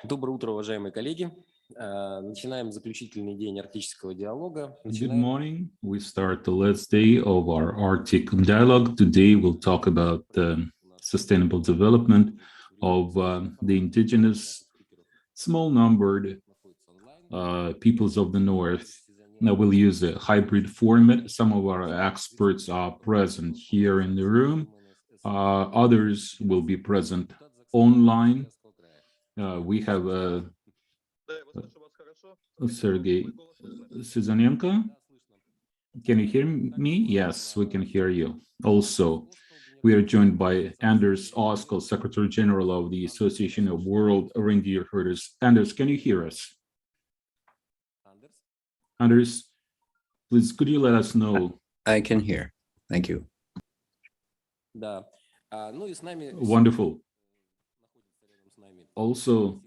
Доброе утро, уважаемые коллеги. Начинаем заключительный день арктического диалога. Good morning. We start the last day of our Arctic dialogue. Today we'll talk about the sustainable development of the indigenous, small-numbered peoples of the North. Now we'll use a hybrid format. Some of our experts are present here in the room. Others will be present online. We have Sergey Sizanenko. Can you hear me? Yes, we can hear you. Also, we are joined by Anders Oskal, Secretary General of the Association of World Reindeer Herders. Anders, can you hear us? Anders, please, could you let us know? I can hear. Thank you. Wonderful. Also,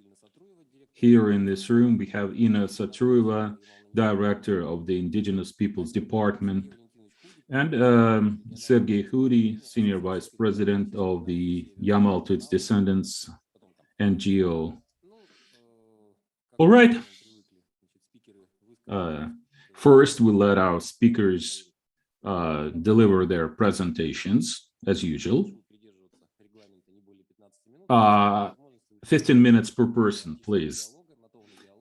here in this room, we have Ina Satrueva, Director of the Indigenous Peoples Department, and Sergey Hudi, Senior Vice President of the Ymaltoits Descendants NGO. All right. First, we'll let our speakers deliver their presentations, as usual. 15 minutes per person, please.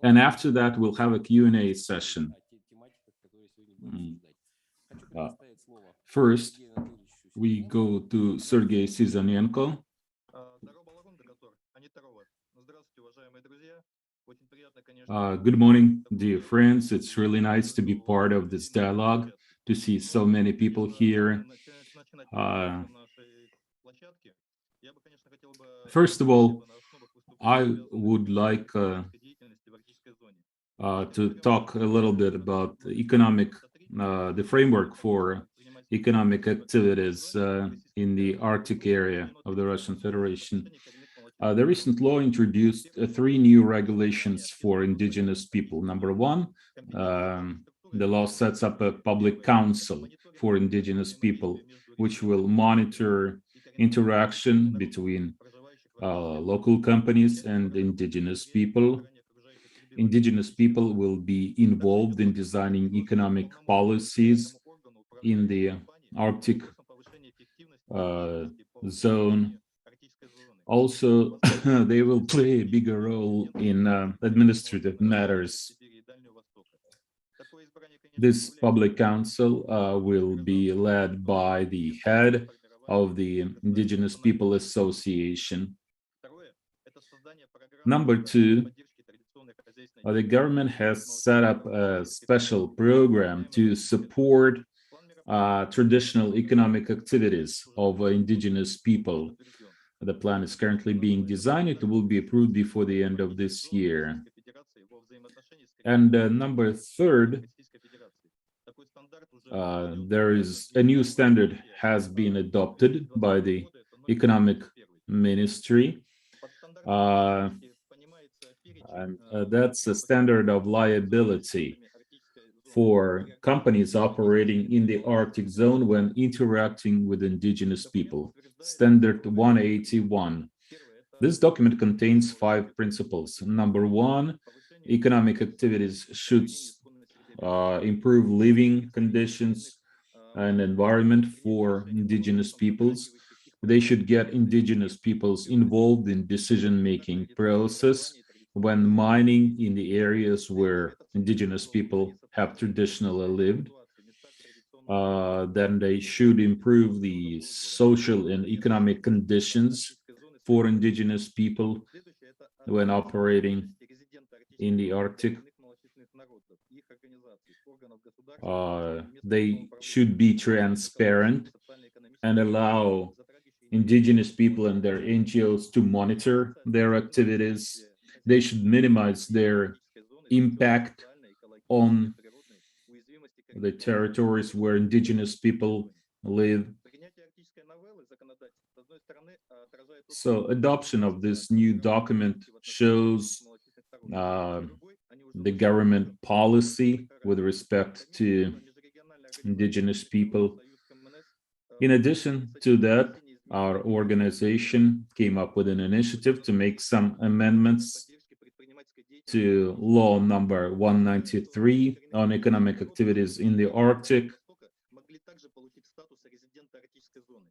And after that, we'll have a Q&A session. First, we go to Sergey Sizanenko. Good morning, dear friends. It's really nice to be part of this dialogue, to see so many people here. First of all, I would like to talk a little bit about the framework for economic activities in the Arctic area of the Russian Federation. The recent law introduced 3 new regulations for indigenous people. Number 1, the law sets up a public council for indigenous people, which will monitor interaction between local companies and indigenous people. Indigenous people will be involved in designing economic policies in the Arctic zone. Also, they will play a bigger role in administrative matters. This public council will be led by the head of the Indigenous People Association. Number 2, the government has set up a special program to support traditional economic activities of indigenous people. The plan is currently being designed. It will be approved before the end of this year. And number 3, there is a new standard has been adopted by the Economic Ministry. And that's a standard of liability for companies operating in the Arctic zone when interacting with indigenous people. Standard 181. This document contains 5 principles. Number 1, economic activities should improve living conditions and environment for indigenous peoples. They should get indigenous peoples involved in decision-making process when mining in the areas where indigenous people have traditionally lived. Then they should improve the social and economic conditions for indigenous people when operating in the Arctic. They should be transparent and allow indigenous people and their NGOs to monitor their activities. They should minimize their impact on the territories where indigenous people live. So adoption of this new document shows the government policy with respect to indigenous people. In addition to that, our organization came up with an initiative to make some amendments to law number 193 on economic activities in the Arctic.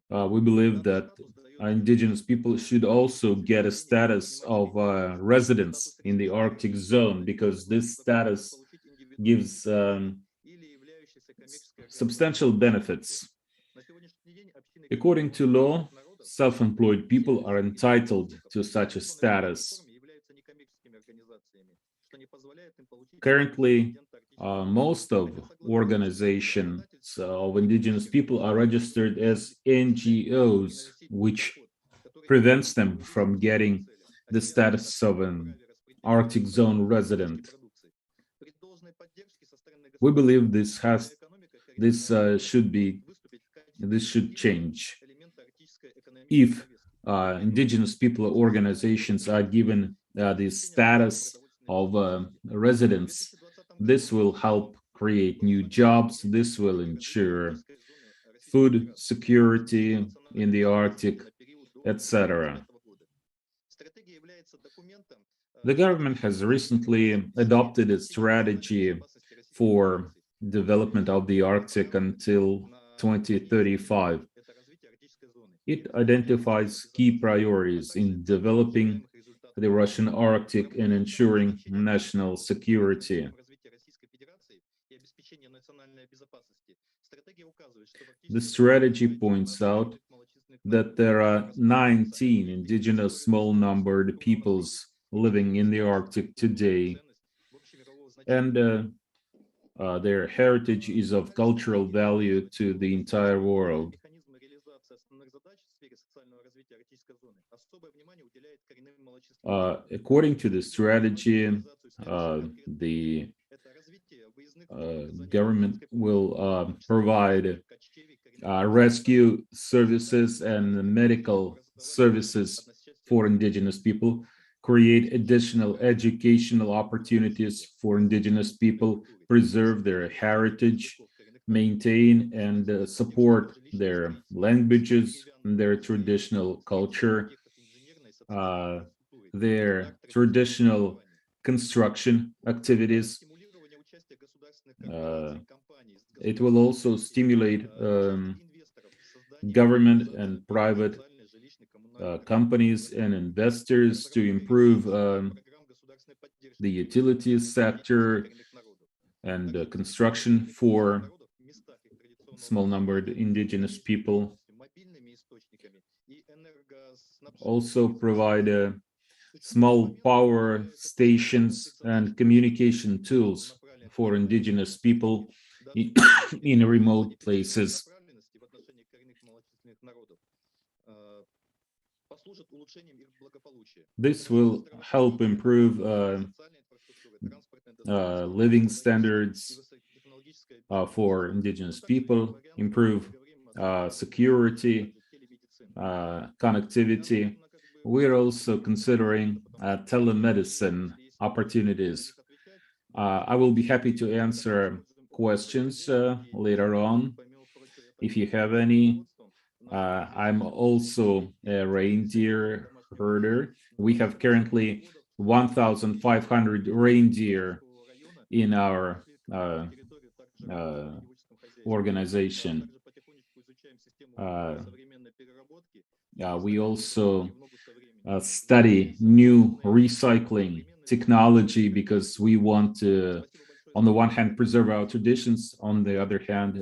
We believe that indigenous people should also get a status of residents in the Arctic zone, because this status gives substantial benefits. According to law, self-employed people are entitled to such a status. Currently, most of organizations of indigenous people are registered as NGOs, which prevents them from getting the status of an Arctic zone resident. We believe this should change. If indigenous people organizations are given the status of residents, this will help create new jobs. This will ensure food security in the Arctic, etc. The government has recently adopted a strategy for development of the Arctic until 2035. It identifies key priorities in developing the Russian Arctic and ensuring national security. The strategy points out that there are 19 indigenous small-numbered peoples living in the Arctic today, and their heritage is of cultural value to the entire world. According to the strategy, the government will provide rescue services and medical services for indigenous people, create additional educational opportunities for indigenous people, preserve their heritage, maintain and support their languages, their traditional culture, their traditional construction activities. It will also stimulate government and private companies and investors to improve the utilities sector and construction for small-numbered indigenous people. Also provide small power stations and communication tools for indigenous people in remote places. This will help improve living standards for indigenous people, improve security, connectivity. We're also considering telemedicine opportunities. I will be happy to answer questions later on if you have any. I'm also a reindeer herder. We have currently 1,500 reindeer in our organization. We also study new recycling technology because we want to, on the one hand, preserve our traditions, on the other hand,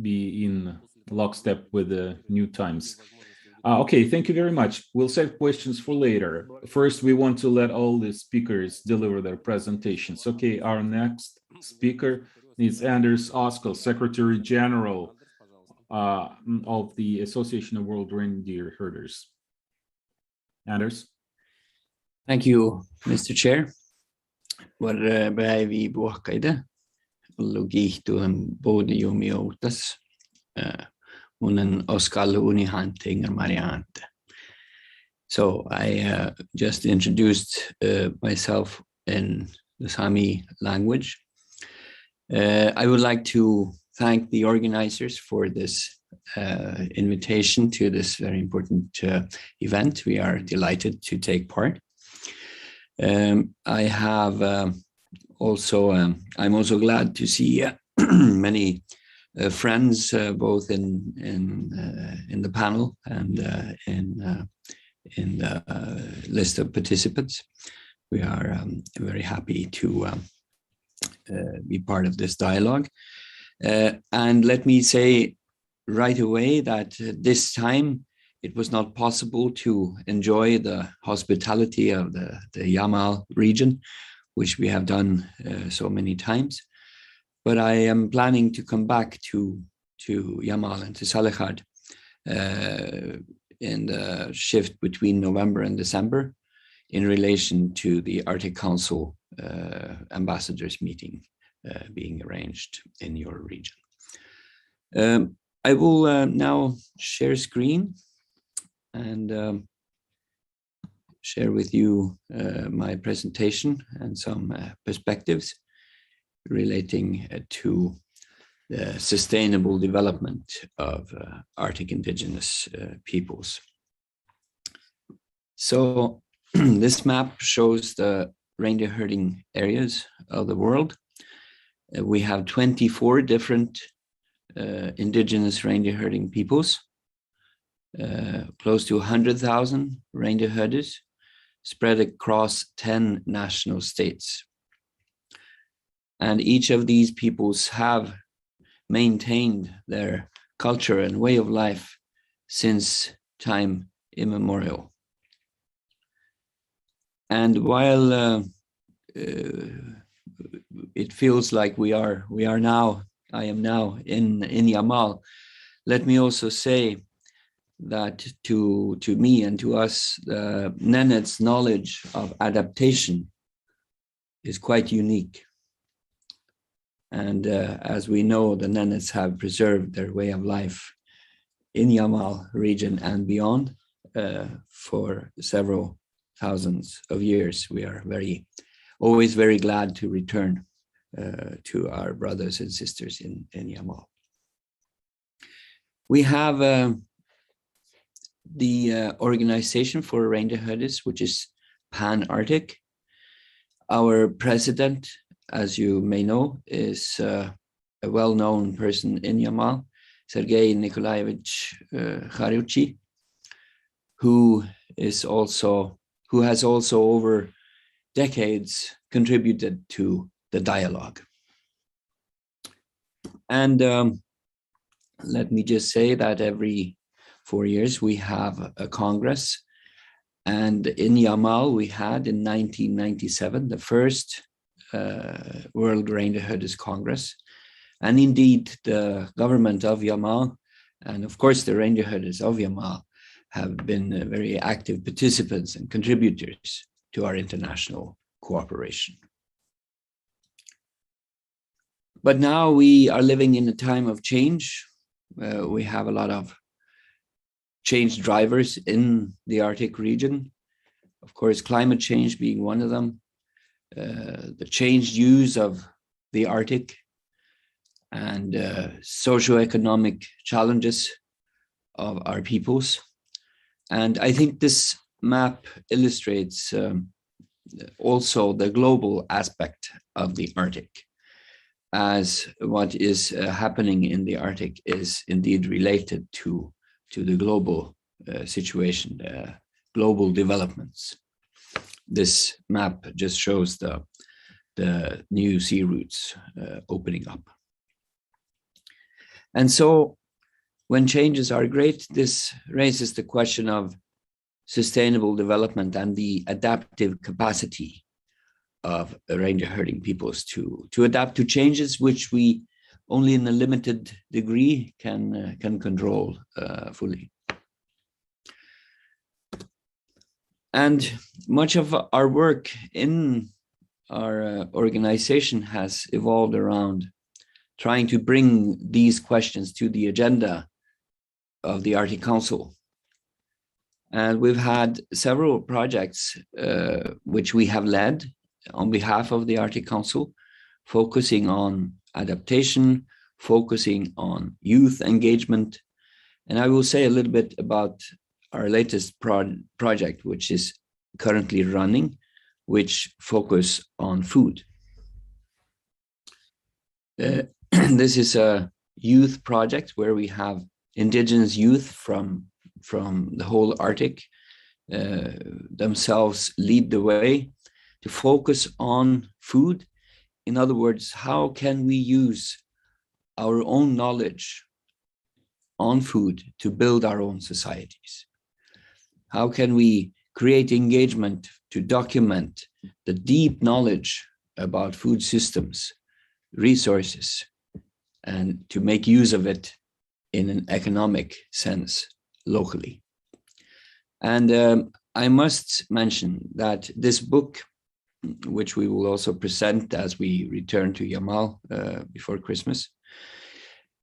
be in lockstep with the new times. Okay, thank you very much. We'll save questions for later. First, we want to let all the speakers deliver their presentations. Okay, our next speaker is Anders Oskal, Secretary General of the Association of World Reindeer Herders. Anders. Thank you, Mr. Chair. War brevi buakaide, logihtu bodi Ymaltoits unen Oskal unihantinger Mariante. So I just introduced myself in the Sami language. I would like to thank the organizers for this invitation to this very important event. We are delighted to take part. I have I'm also glad to see many friends both in the panel and in the list of participants. We are very happy to be part of this dialogue. And let me say right away that this time it was not possible to enjoy the hospitality of the Yamal region, which we have done so many times. But I am planning to come back to Yamal and to Salekhard in the shift between November and December in relation to the Arctic Council ambassadors meeting being arranged in your region. I will now share screen and share with you my presentation and some perspectives relating to the sustainable development of Arctic indigenous peoples. So this map shows the reindeer herding areas of the world. We have 24 different indigenous reindeer herding peoples, close to 100,000 reindeer herders spread across 10 national states. And each of these peoples have maintained their culture and way of life since time immemorial. And while it feels like I am now in Yamal, let me also say that to me and to us, Nenet's knowledge of adaptation is quite unique. And as we know, the Nenets have preserved their way of life in Yamal region and beyond for several thousands of years. We are always very glad to return to our brothers and sisters in Yamal. We have the Organization for Reindeer Herders, which is Pan-Arctic. Our president, as you may know, is a well-known person in Yamal, Sergei Nikolaevich Khariuchi, who has also over decades contributed to the dialogue. And let me just say that every 4 years we have a Congress. And in Yamal, we had in 1997 the first World Reindeer Herders Congress. And indeed, the government of Yamal, and of course the reindeer herders of Yamal, have been very active participants and contributors to our international cooperation. But now we are living in a time of change. We have a lot of change drivers in the Arctic region. Of course, climate change being one of them, the changed use of the Arctic, and socioeconomic challenges of our peoples. And I think this map illustrates also the global aspect of the Arctic, as what is happening in the Arctic is indeed related to the global situation, the global developments. This map just shows the new sea routes opening up. And so when changes are great, this raises the question of sustainable development and the adaptive capacity of reindeer herding peoples to adapt to changes which we only in a limited degree can control fully. And much of our work in our organization has evolved around trying to bring these questions to the agenda of the Arctic Council. And we've had several projects which we have led on behalf of the Arctic Council, focusing on adaptation, focusing on youth engagement. And I will say a little bit about our latest project, which is currently running, which focus on food. This is a youth project where we have indigenous youth from the whole Arctic themselves lead the way to focus on food. In other words, how can we use our own knowledge on food to build our own societies? How can we create engagement to document the deep knowledge about food systems, resources, and to make use of it in an economic sense locally? And I must mention that this book, which we will also present as we return to Yamal before Christmas,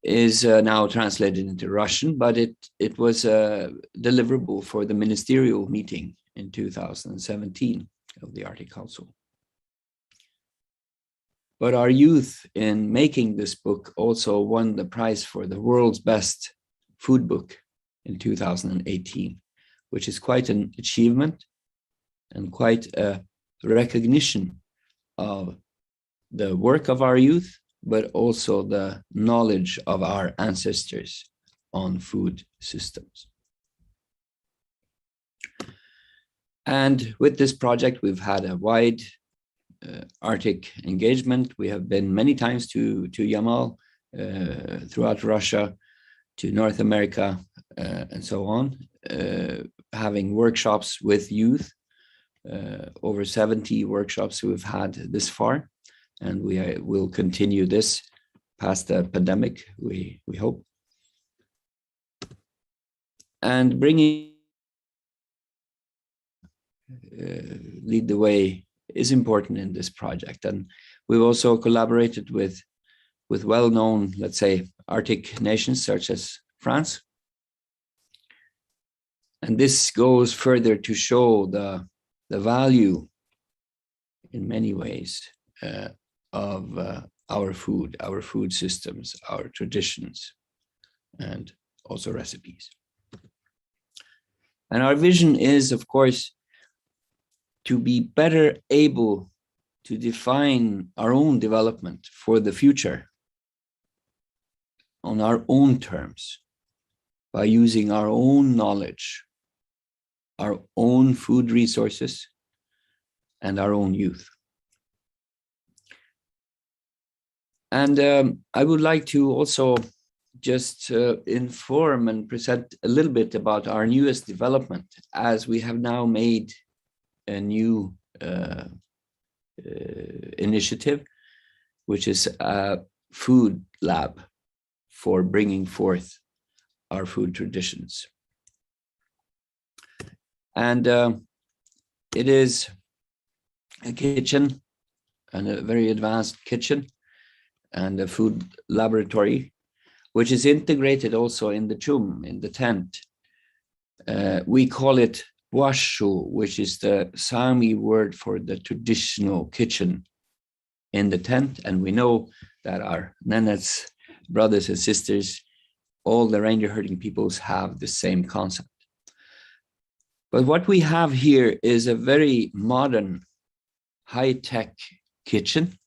is now translated into Russian, but it was a deliverable for the ministerial meeting in 2017 of the Arctic Council. But our youth in making this book also won the prize for the world's best food book in 2018, which is quite an achievement and quite a recognition of the work of our youth, but also the knowledge of our ancestors on food systems. And with this project, we've had a wide Arctic engagement. We have been many times to Yamal, throughout Russia, to North America, and so on, having workshops with youth, over 70 workshops we've had this far, and we will continue this past the pandemic, we hope. And bringing lead the way is important in this project. And we've also collaborated with well-known, let's say, Arctic nations such as France. And this goes further to show the value in many ways of our food systems, our traditions, and also recipes. And our vision is, of course, to be better able to define our own development for the future on our own terms by using our own knowledge, our own food resources, and our own youth. And I would like to also just inform and present a little bit about our newest development, as we have now made a new initiative, which is a food lab for bringing forth our food traditions. And it is a kitchen, and a very advanced kitchen, and a food laboratory, which is integrated also in the chum, in the tent. We call it washu, which is the Sami word for the traditional kitchen in the tent. And we know that our Nenets, brothers and sisters, all the reindeer herding peoples have the same concept. But what we have here is a very modern, high-tech kitchen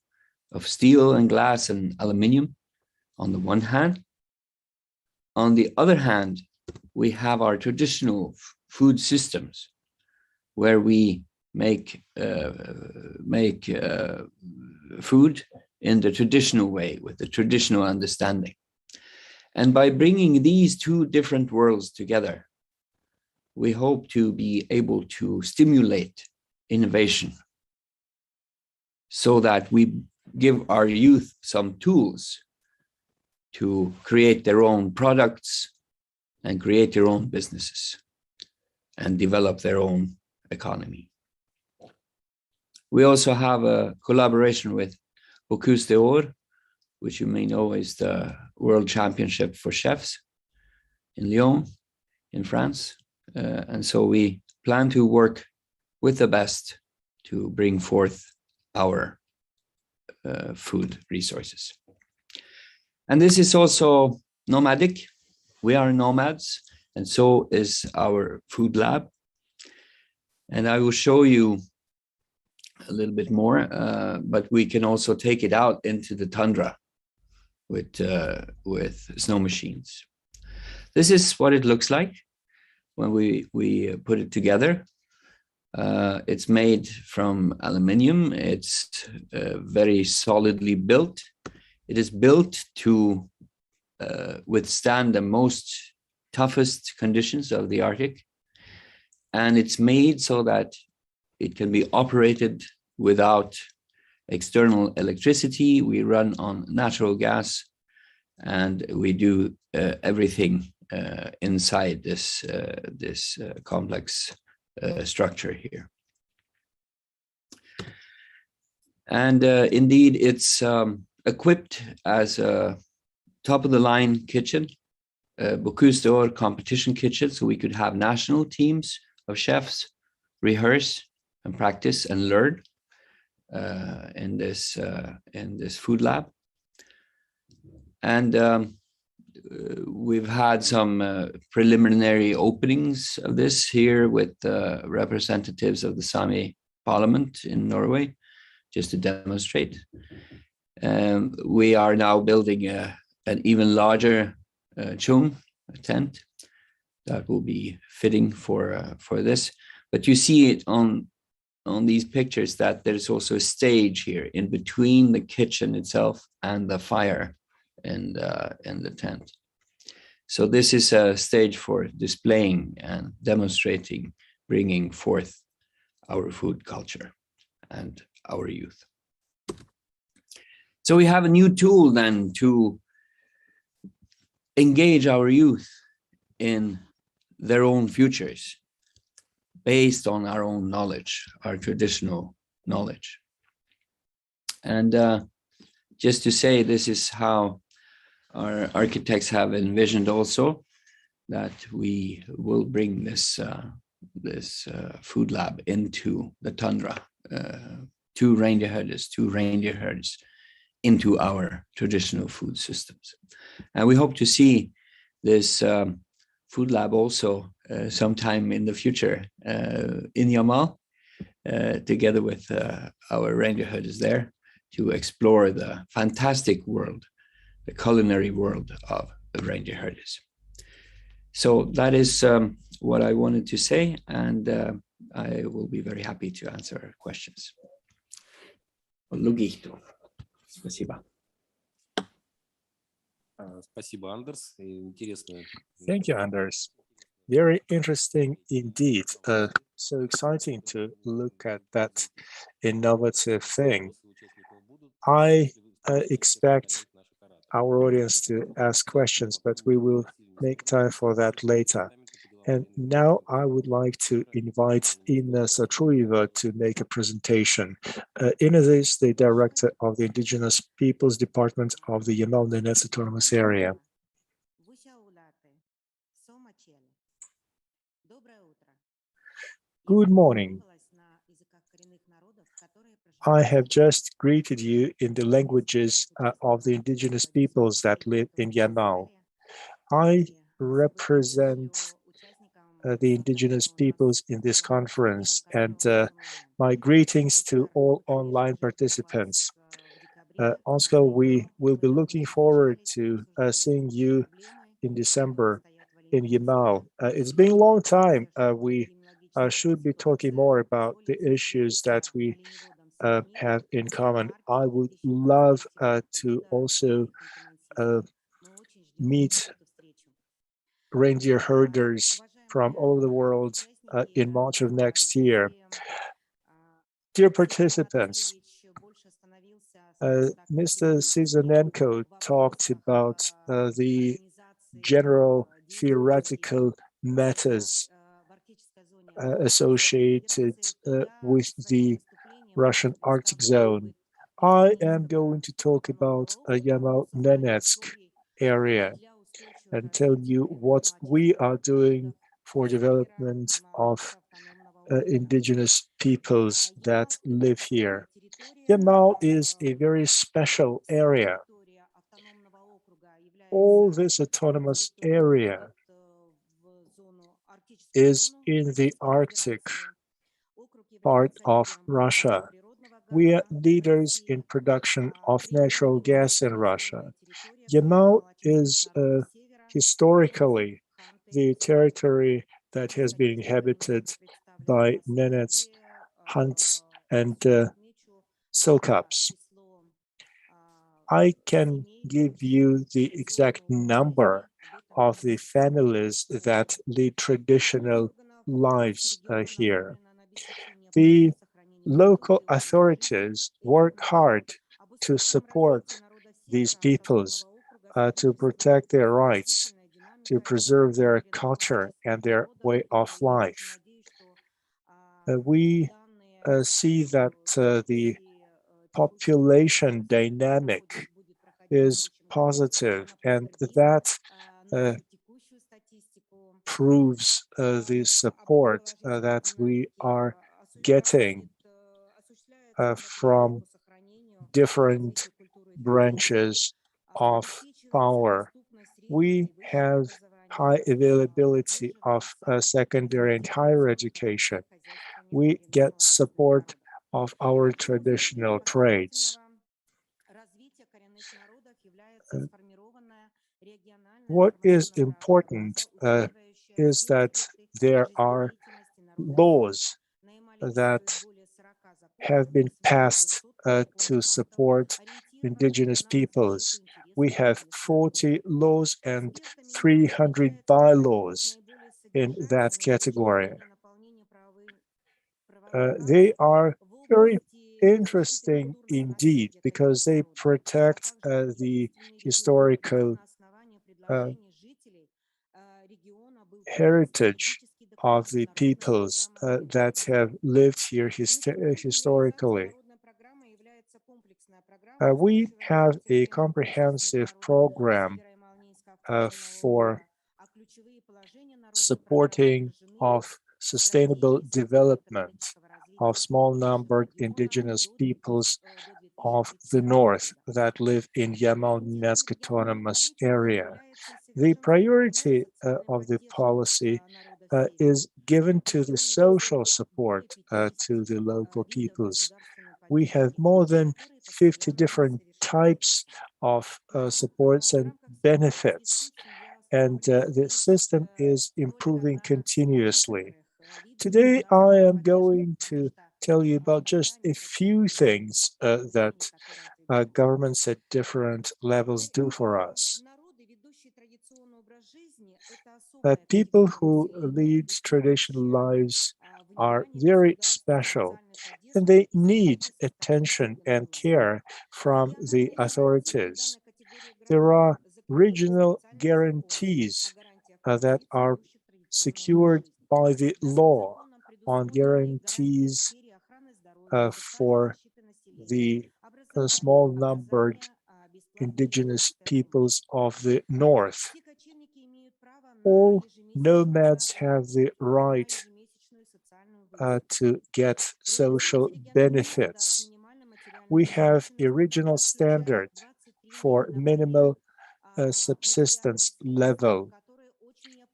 of steel and glass and aluminium on the one hand. On the other hand, we have our traditional food systems where we make food in the traditional way, with the traditional understanding. And by bringing these two different worlds together, we hope to be able to stimulate innovation so that we give our youth some tools to create their own products and create their own businesses and develop their own economy. We also have a collaboration with Bocuse d'Or, which you may know is the World Championship for Chefs in Lyon, in France. And so we plan to work with the best to bring forth our food resources. And this is also nomadic. We are nomads, and so is our food lab. And I will show you a little bit more, but we can also take it out into the tundra with snow machines. This is what it looks like when we put it together. It's made from aluminium. It's very solidly built. It is built to withstand the most toughest conditions of the Arctic. And it's made so that it can be operated without external electricity. We run on natural gas, and we do everything inside this complex structure here. And indeed, it's equipped as a top-of-the-line kitchen, Bocuse d'Or competition kitchen, so we could have national teams of chefs rehearse and practice and learn in this food lab. And we've had some preliminary openings of this here with representatives of the Sami parliament in Norway, just to demonstrate. We are now building an even larger chung, a tent, that will be fitting for this. But you see it on these pictures that there's also a stage here in between the kitchen itself and the fire in the tent. So this is a stage for displaying and demonstrating, bringing forth our food culture and our youth. So we have a new tool then to engage our youth in their own futures based on our own knowledge, our traditional knowledge. And just to say, this is how our architects have envisioned also that we will bring this food lab into the tundra, two reindeer herders into our traditional food systems. And we hope to see this food lab also sometime in the future in Yamal, together with our reindeer herders there, to explore the fantastic world, the culinary world of the reindeer herders. So that is what I wanted to say, and I will be very happy to answer questions. Спасибо. Спасибо, Андерс. Интересно. Thank you, Anders. Very interesting indeed. So exciting to look at that innovative thing. I expect our audience to ask questions, but we will make time for that later. And now I would like to invite Inna Satrueva to make a presentation. Inna is the director of the Indigenous Peoples Department of the Ymaltoits Autonomous Area. Good morning. I have just greeted you in the languages of the indigenous peoples that live in Yamal. I represent the indigenous peoples in this conference, and my greetings to all online participants. Also, we will be looking forward to seeing you in December in Yamal. It's been a long time. We should be talking more about the issues that we have in common. I would love to also meet reindeer herders from all over the world in March of next year. Dear participants, Mr. Sizonenko talked about the general theoretical matters associated with the Russian Arctic zone. I am going to talk about Yamal-Nenetsk area and tell you what we are doing for development of indigenous peoples that live here. Yamal is a very special area. All this autonomous area is in the Arctic part of Russia. We are leaders in production of natural gas in Russia. Yamal is historically the territory that has been inhabited by Nenets, Hunts, and Silkaps. I can give you the exact number of the families that lead traditional lives here. The local authorities work hard to support these peoples, to protect their rights, to preserve their culture and their way of life. We see that the population dynamic is positive, and that proves the support that we are getting from different branches of power. We have high availability of secondary and higher education. We get support of our traditional trades. What is important is that there are laws that have been passed to support indigenous peoples. We have 40 laws and 300 bylaws in that category. They are very interesting indeed because they protect the historical heritage of the peoples that have lived here historically. We have a comprehensive program for supporting of sustainable development of small-numbered indigenous peoples of the north that live in Yamal-Nenetsk Autonomous Area. The priority of the policy is given to the social support to the local peoples. We have more than 50 different types of supports and benefits, and the system is improving continuously. Today, I am going to tell you about just a few things that governments at different levels do for us. People who lead traditional lives are very special, and they need attention and care from the authorities. There are regional guarantees that are secured by the law on guarantees for the small-numbered indigenous peoples of the north. All nomads have the right to get social benefits. We have a regional standard for minimal subsistence level.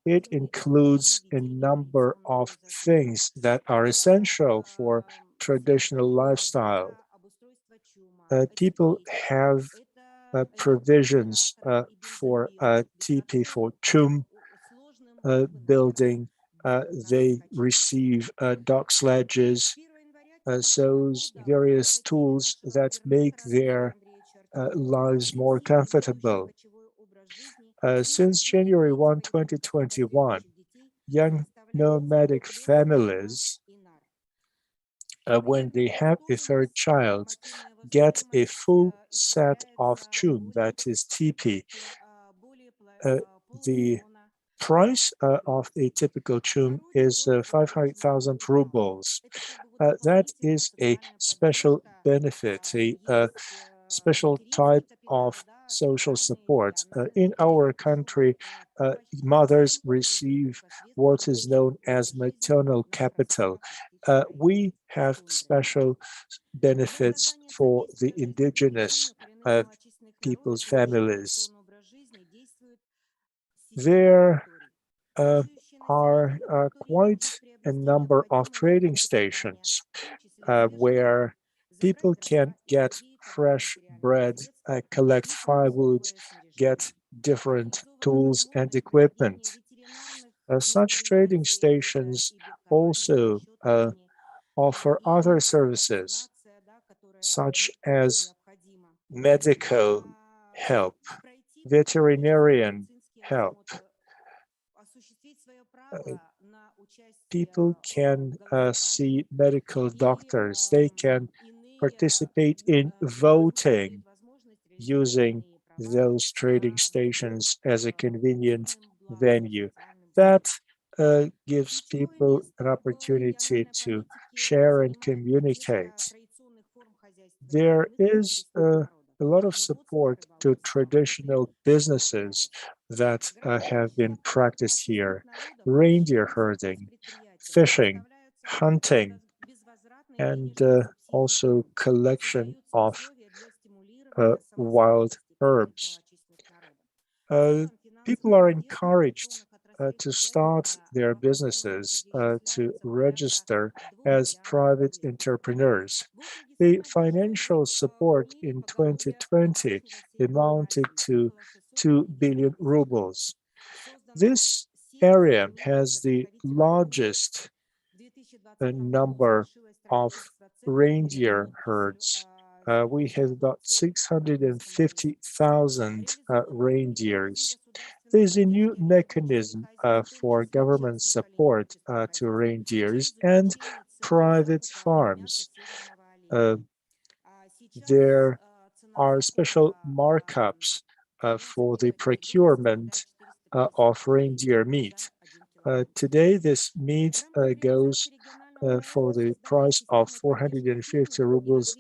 It includes a number of things that are essential for traditional lifestyle. People have provisions for teepee for chum building. They receive dog sledges, sows, various tools that make their lives more comfortable. Since January 1, 2021, young nomadic families, when they have a third child, get a full set of chum, that is teepee. The price of a typical chum is 500,000 rubles. That is a special benefit, a special type of social support. In our country, mothers receive what is known as maternal capital. We have special benefits for the indigenous people's families. There are quite a number of trading stations where People can get fresh bread, collect firewood, get different tools and equipment. Such trading stations also offer other services, such as medical help, veterinarian help. People can see medical doctors. They can participate in voting using those trading stations as a convenient venue. That gives people an opportunity to share and communicate. There is a lot of support to traditional businesses that have been practiced here: reindeer herding, fishing, hunting, and also collection of wild herbs. People are encouraged to start their businesses, to register as private entrepreneurs. The financial support in 2020 amounted to 2 billion rubles. This area has the largest number of reindeer herds. We have about 650,000 reindeers. There's a new mechanism for government support to reindeers and private farms. There are special markups for the procurement of reindeer meat. Today, this meat goes for the price of 450 rubles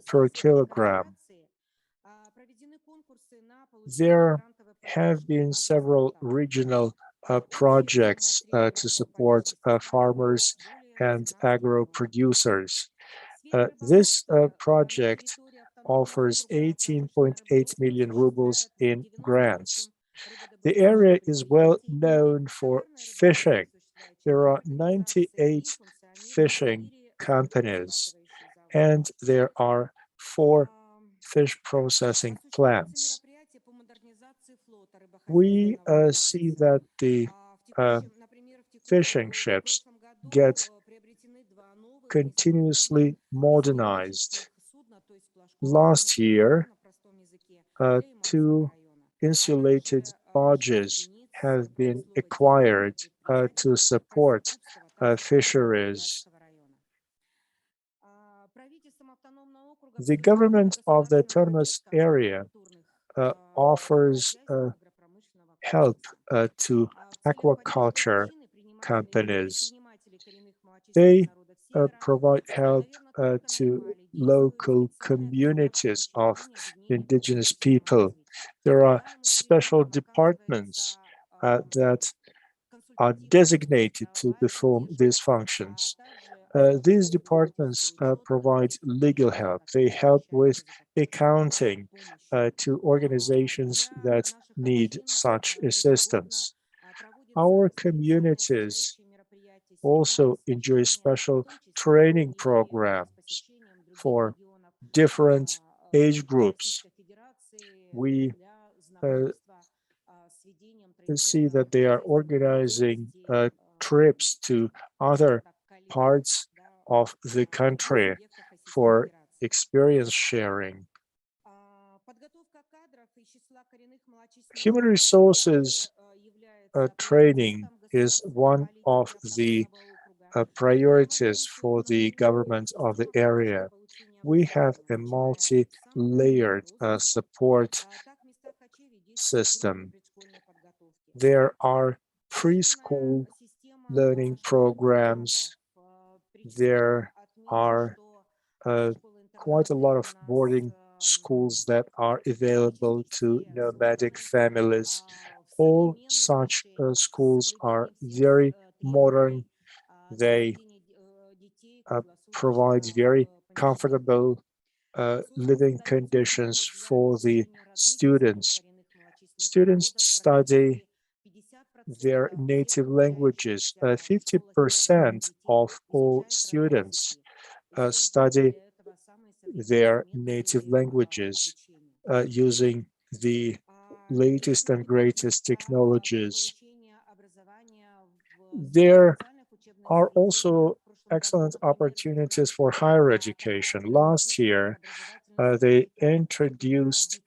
per kilogram. There have been several regional projects to support farmers and agro producers. This project offers 18.8 million rubles in grants. The area is well known for fishing. There are 98 fishing companies, and there are 4 fish processing plants. We see that the fishing ships get continuously modernized. Last year, 2 insulated barges have been acquired to support fisheries. The government of the autonomous area offers help to aquaculture companies. They provide help to local communities of indigenous people. There are special departments that are designated to perform these functions. These departments provide legal help. They help with accounting to organizations that need such assistance. Our communities also enjoy special training programs for different age groups. We see that they are organizing trips to other parts of the country for experience sharing. Human resources training is one of the priorities for the government of the area. We have a multi-layered support system. There are preschool learning programs. There are quite a lot of boarding schools that are available to nomadic families. All such schools are very modern. They provide very comfortable living conditions for the students. Students study their native languages. 50% of all students study their native languages using the latest and greatest technologies. There are also excellent opportunities for higher education. Last year, they introduced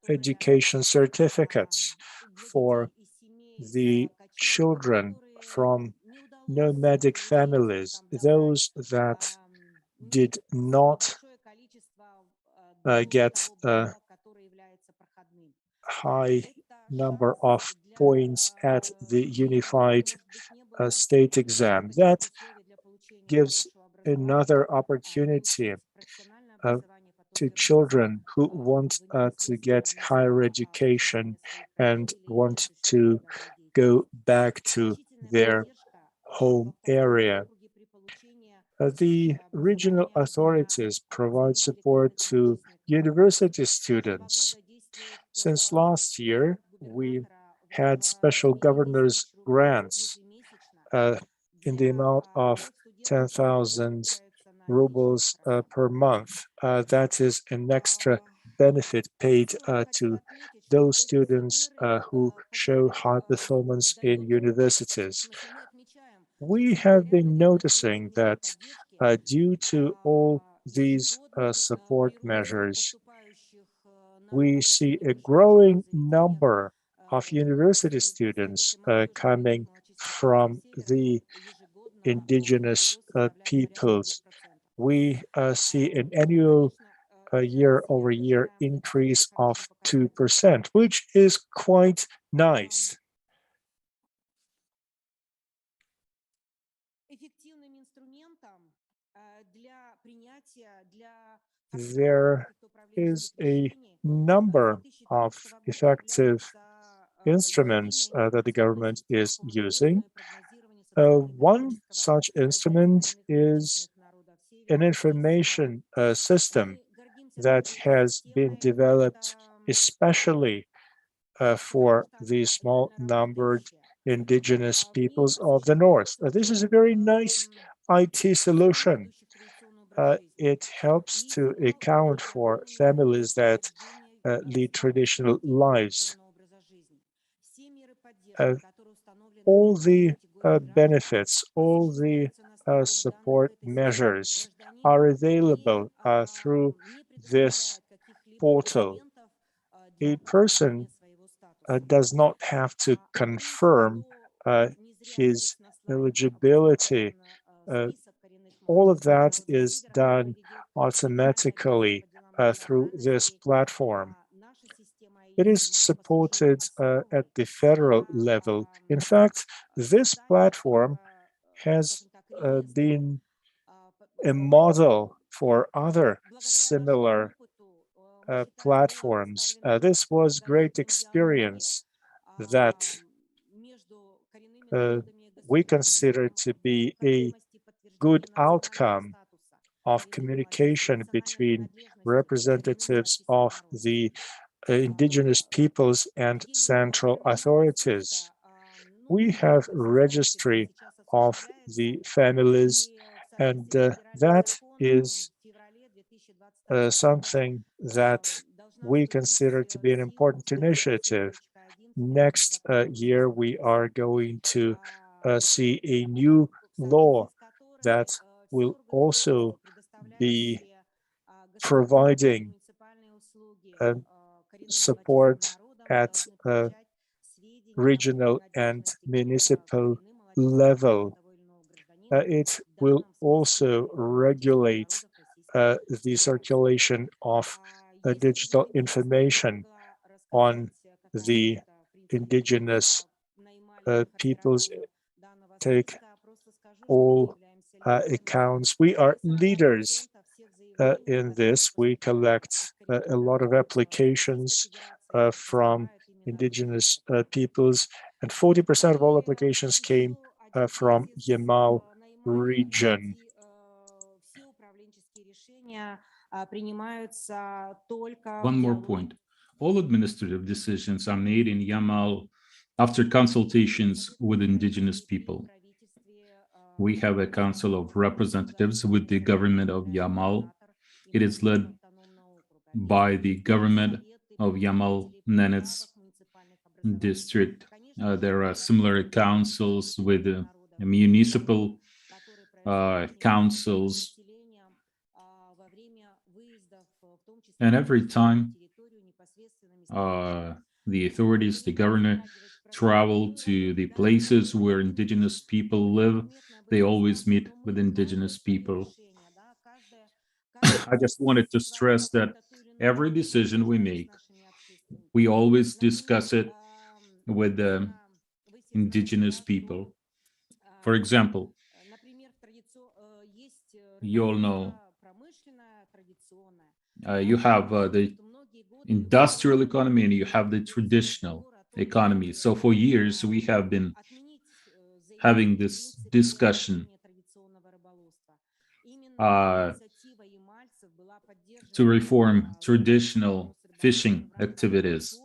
education certificates for the children from nomadic families, those that did not get a high number of points at the unified state exam. That gives another opportunity to children who want to get higher education and want to go back to their home area. The regional authorities provide support to university students. Since last year, we had special governors grants in the amount of 10,000 rubles per month. That is an extra benefit paid to those students who show high performance in universities. We have been noticing that due to all these support measures, we see a growing number of university students coming from the indigenous peoples. We see an annual year-over-year increase of 2%, which is quite nice. There is a number of effective instruments that the government is using. One such instrument is an information system that has been developed especially for the small numbered indigenous peoples of the North. This is a very nice IT solution. It helps to account for families that lead traditional lives. All the benefits, all the support measures are available through this portal. A person does not have to confirm his eligibility. All of that is done automatically through this platform. It is supported at the federal level. In fact, this platform has been a model for other similar platforms. This was great experience that we consider to be a good outcome of communication between representatives of the indigenous peoples and central authorities. We have a registry of the families, and that is something that we consider to be an important initiative. Next year, we are going to see a new law that will also be providing support at regional and municipal level. It will also regulate the circulation of digital information on the indigenous peoples. Take all accounts. We are leaders in this. We collect a lot of applications from indigenous peoples, and 40% of all applications came from Yamal region. One more point. All administrative decisions are made in Yamal after consultations with indigenous people. We have a council of representatives with the government of Yamal It is led by the government of Yamal-Nenets district. There are similar councils with municipal councils. And every time the authorities, the governor, travel to the places where indigenous people live, they always meet with indigenous people. I just wanted to stress that every decision we make, we always discuss it with the indigenous people. For example, you all know you have the industrial economy and you have the traditional economy. So for years, we have been having this discussion to reform traditional fishing activities.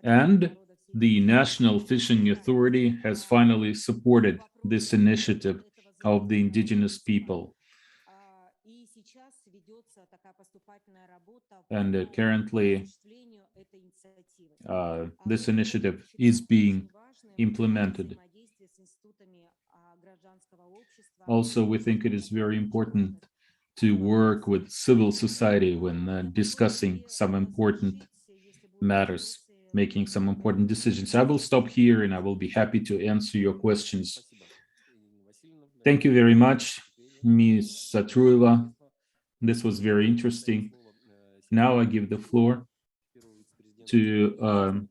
And the National Fishing Authority has finally supported this initiative of the indigenous people. And currently, this initiative is being implemented. Also, we think it is very important to work with civil society when discussing some important matters, making some important decisions. I will stop here and I will be happy to answer your questions. Thank you very much, Ms. Satrueva. This was very interesting. Now I give the floor to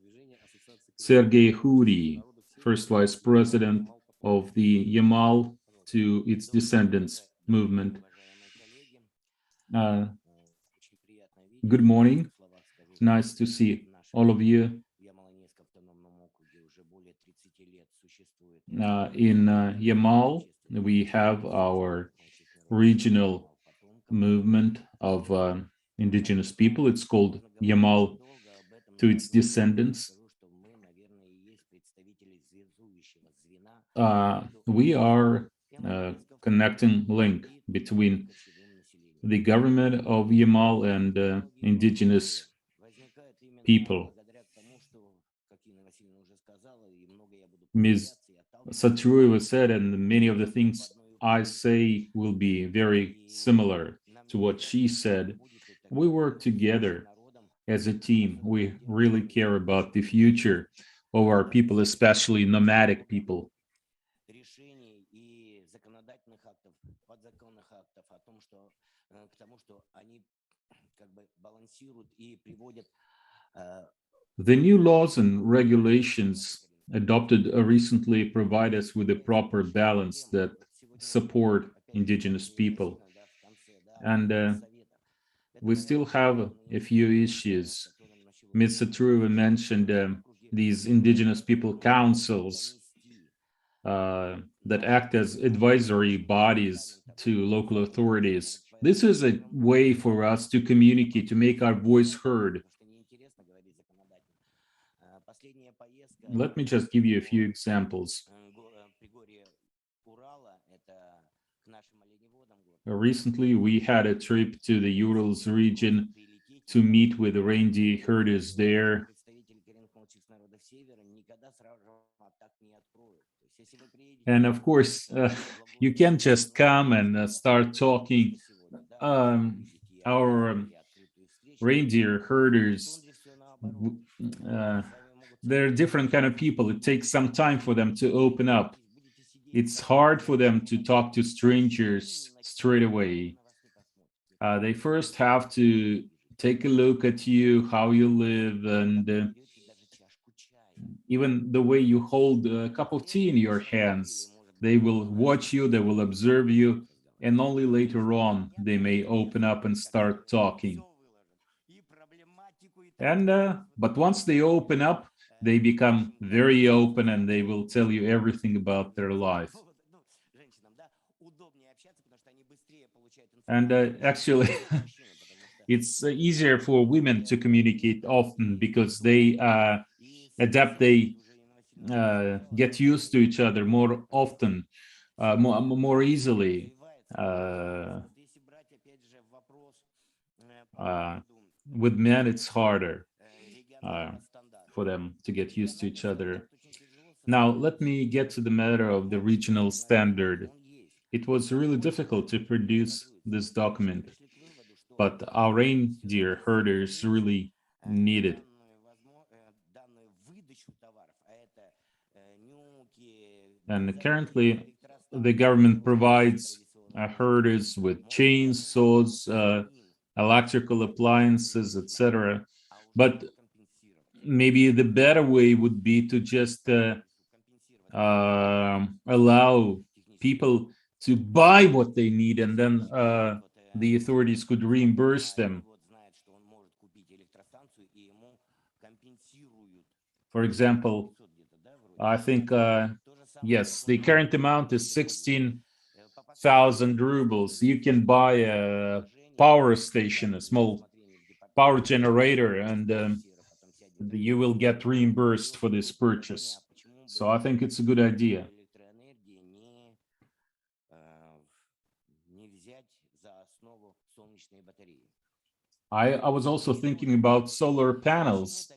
Sergei Huri, first vice president of the Ymaltoits Descendants movement. Good morning. It's nice to see all of you. In Yamal, we have our regional movement of indigenous people. It's called Ymaltoits Descendants. We are connecting link between the government of Yamal and indigenous people. Ms. Satrueva said, and many of the things I say will be very similar to what she said. We work together as a team. We really care about the future of our people, especially nomadic people. The new laws and regulations adopted recently provide us with a proper balance that support indigenous people. And we still have a few issues. Ms. Satrueva mentioned these indigenous people councils that act as advisory bodies to local authorities. This is a way for us to communicate, to make our voice heard. Let me just give you a few examples. Recently, we had a trip to the Urals region to meet with the reindeer herders there. And of course, you can't just come and start talking. Our reindeer herders, they're different kind of people. It takes some time for them to open up. It's hard for them to talk to strangers straight away. They first have to take a look at you, how you live, and even the way you hold a cup of tea in your hands. They will watch you, they will observe you, and only later on they may open up and start talking. But once they open up, they become very open and they will tell you everything about their life. And actually, it's easier for women to communicate often because they adapt, they get used to each other more often, more easily. With men, it's harder for them to get used to each other. Now, let me get to the matter of the regional standard. It was really difficult to produce this document, but our reindeer herders really need it. And currently, the government provides herders with chainsaws, electrical appliances, etc. But maybe the better way would be to just allow people to buy what they need, and then the authorities could reimburse them. For example, I think, yes, the current amount is 16,000 rubles. You can buy a power station, a small power generator, and you will get reimbursed for this purchase. So I think it's a good idea. I was also thinking about solar panels.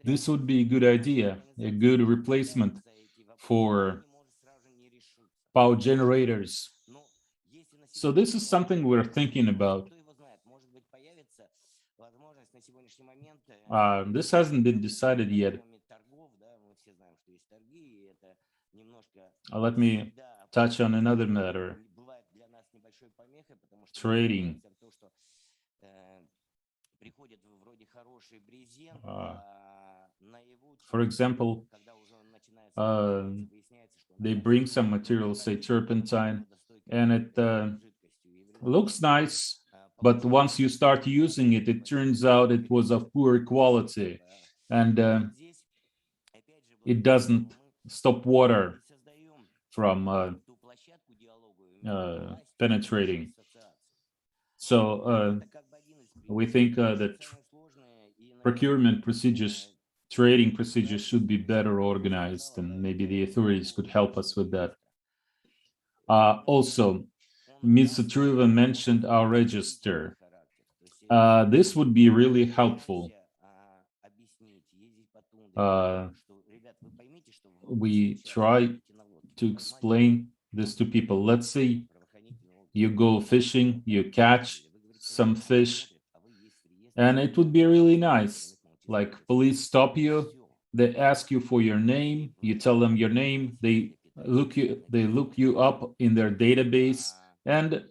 This would be a good idea, a good replacement for power generators. So this is something we're thinking about. This hasn't been decided yet. Let me touch on another matter. Trading. For example, they bring some material, say turpentine, and it looks nice, but once you start using it, it turns out it was of poor quality, and it doesn't stop water from penetrating. So we think that procurement procedures, trading procedures should be better organized, and maybe the authorities could help us with that. Also, Ms. Satrueva mentioned our register. This would be really helpful. We try to explain this to people. Let's say you go fishing, you catch some fish, and it would be really nice. Like, police stop you, they ask you for your name, you tell them your name, they look you up in their database, and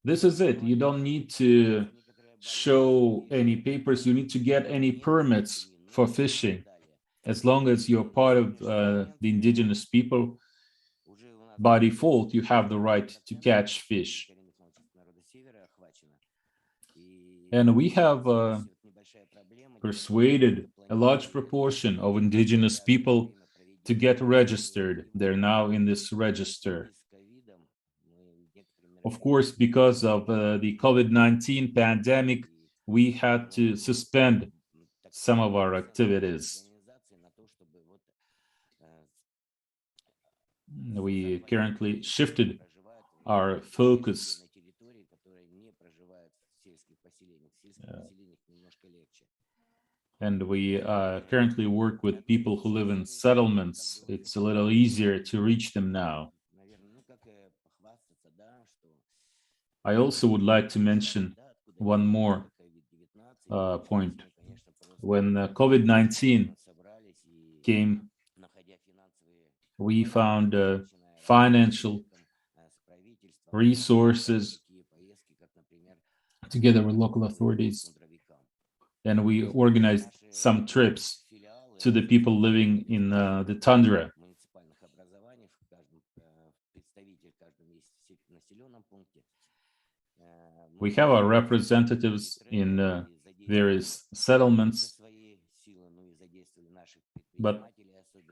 this is it. You don't need to show any papers, you need to get any permits for fishing. As long as you're part of the indigenous people, by default, you have the right to catch fish. And we have persuaded a large proportion of indigenous people to get registered. They're now in this register. Of course, because of the COVID-19 pandemic, we had to suspend some of our activities. We currently shifted our focus and we currently work with people who live in settlements. It's a little easier to reach them now. I also would like to mention one more point. When COVID-19 came, we found financial resources together with local authorities, and we organized some trips to the people living in the tundra. We have our representatives in various settlements, but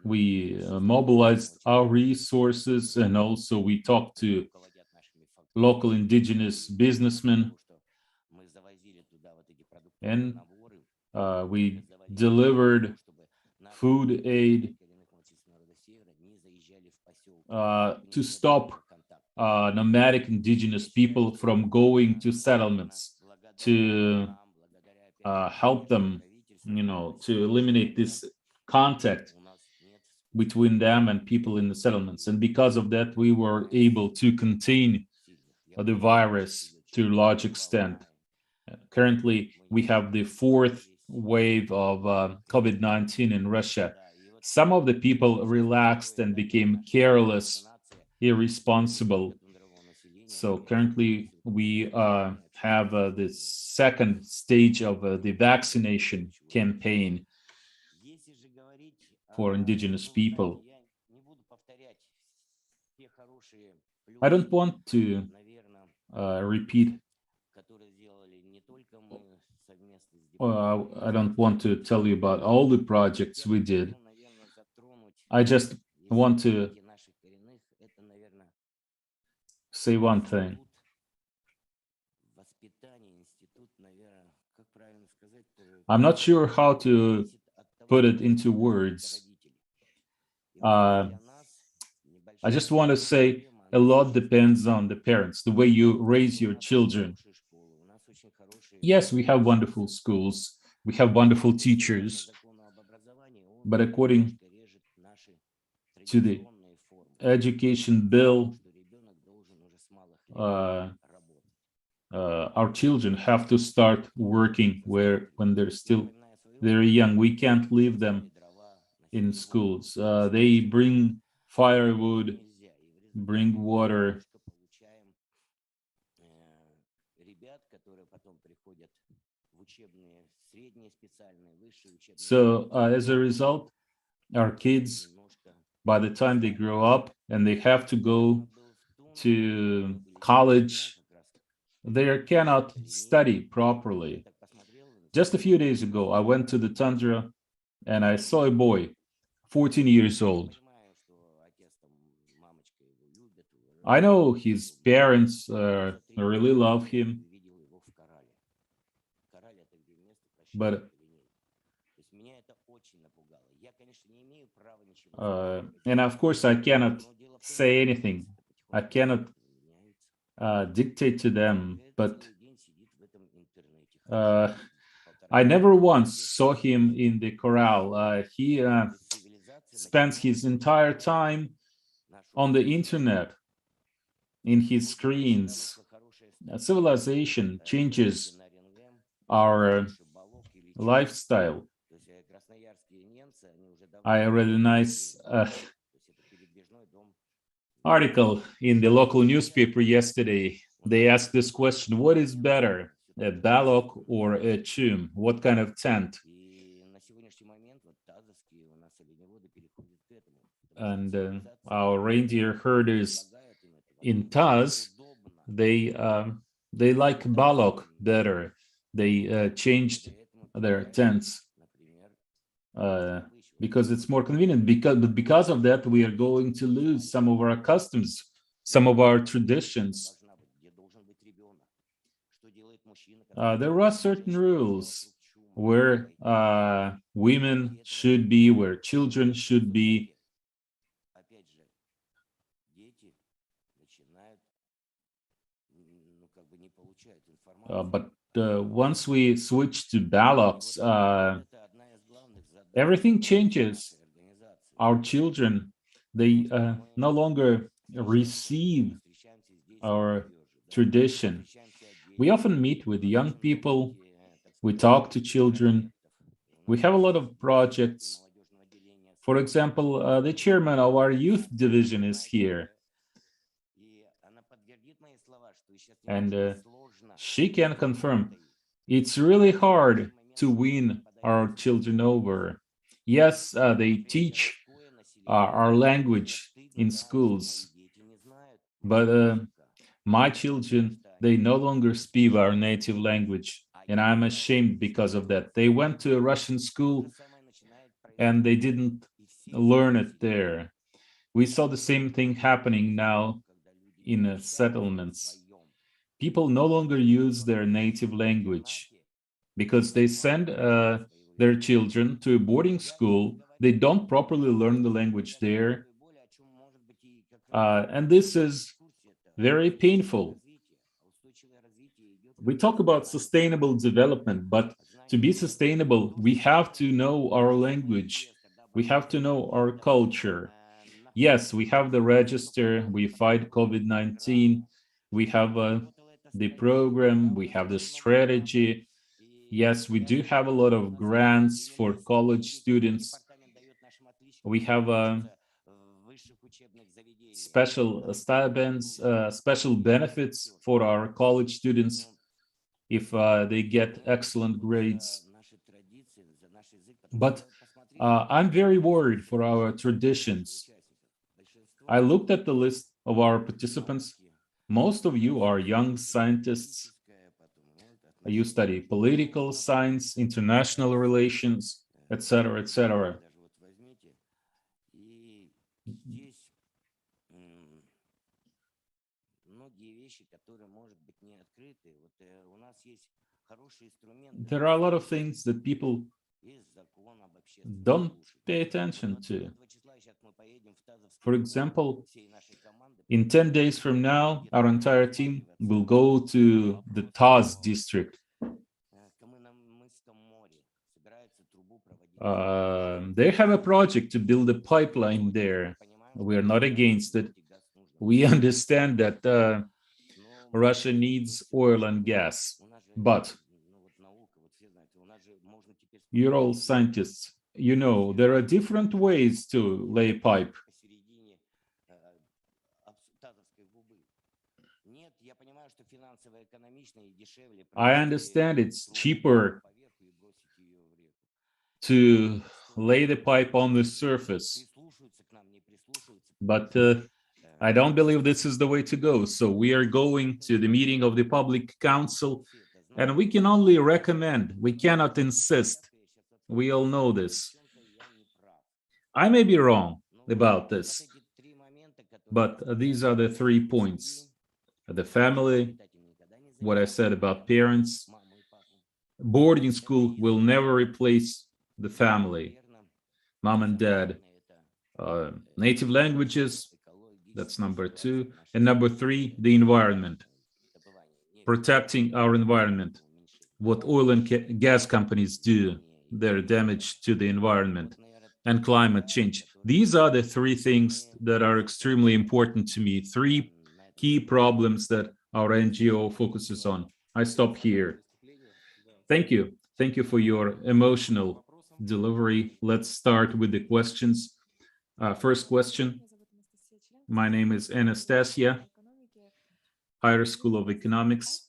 we mobilized our resources, and also we talked to local indigenous businessmen, and we delivered food aid to stop nomadic indigenous people from going to settlements. to help them, to eliminate this contact between them and people in the settlements. And because of that, we were able to contain the virus to a large extent. Currently, we have the fourth wave of COVID-19 in Russia. Some of the people relaxed and became careless, irresponsible. So currently, we have the second stage of the vaccination campaign for indigenous people. I don't want to repeat. I don't want to tell you about all the projects we did. I just want to say one thing. I'm not sure how to put it into words. I just want to say a lot depends on the parents, the way you raise your children. Yes, we have wonderful schools, we have wonderful teachers, but according to the education bill, our children have to start working when they're still very young. We can't leave them in schools. They bring firewood, bring water. So as a result, our kids, by the time they grow up and they have to go to college, they cannot study properly. Just a few days ago, I went to the tundra and I saw a boy, 14 years old. I know his parents really love him, but and of course I cannot say anything. I cannot dictate to them, but I never once saw him in the corral. He spends his entire time on the internet, in his screens. Civilization changes our lifestyle. I read a nice article in the local newspaper yesterday. They asked this question: what is better, a balok or a chum? What kind of tent? And our reindeer herders in Taz, they like balok better. They changed their tents because it's more convenient. Because of that, we are going to lose some of our customs, some of our traditions. There are certain rules where women should be, where children should be. But once we switch to baloks, everything changes. Our children, they no longer receive our tradition. We often meet with young people, we talk to children, we have a lot of projects. For example, the chairman of our youth division is here. And she can confirm it's really hard to win our children over. Yes, they teach our language in schools, but my children, they no longer speak our native language, and I'm ashamed because of that. They went to a Russian school and they didn't learn it there. We saw the same thing happening now in settlements. People no longer use their native language because they send their children to a boarding school. They don't properly learn the language there. And this is very painful. We talk about sustainable development, but to be sustainable, we have to know our language. We have to know our culture. Yes, we have the register, we fight COVID-19, we have the program, we have the strategy. Yes, we do have a lot of grants for college students. We have special stipends, special benefits for our college students if they get excellent grades. But I'm very worried for our traditions. I looked at the list of our participants. Most of you are young scientists. You study political science, international relations, etc., etc. There are a lot of things that people don't pay attention to. For example, in 10 days from now, our entire team will go to the TAS district. They have a project to build a pipeline there. We are not against it. We understand that Russia needs oil and gas, but you're all scientists. You know, there are different ways to lay pipe. I understand it's cheaper to lay the pipe on the surface, but I don't believe this is the way to go. So we are going to the meeting of the Public Council, and we can only recommend, we cannot insist. We all know this. I may be wrong about this, but these are the 3 points. The family, what I said about parents. Boarding school will never replace the family, mom and dad. Native languages, that's number 2. And number 3, the environment. Protecting our environment. What oil and gas companies do, their damage to the environment, and climate change. These are the 3 things that are extremely important to me. 3 key problems that our NGO focuses on. I stop here. Thank you. Thank you for your emotional delivery. Let's start with the questions. First question. My name is Anastasia, Higher School of Economics.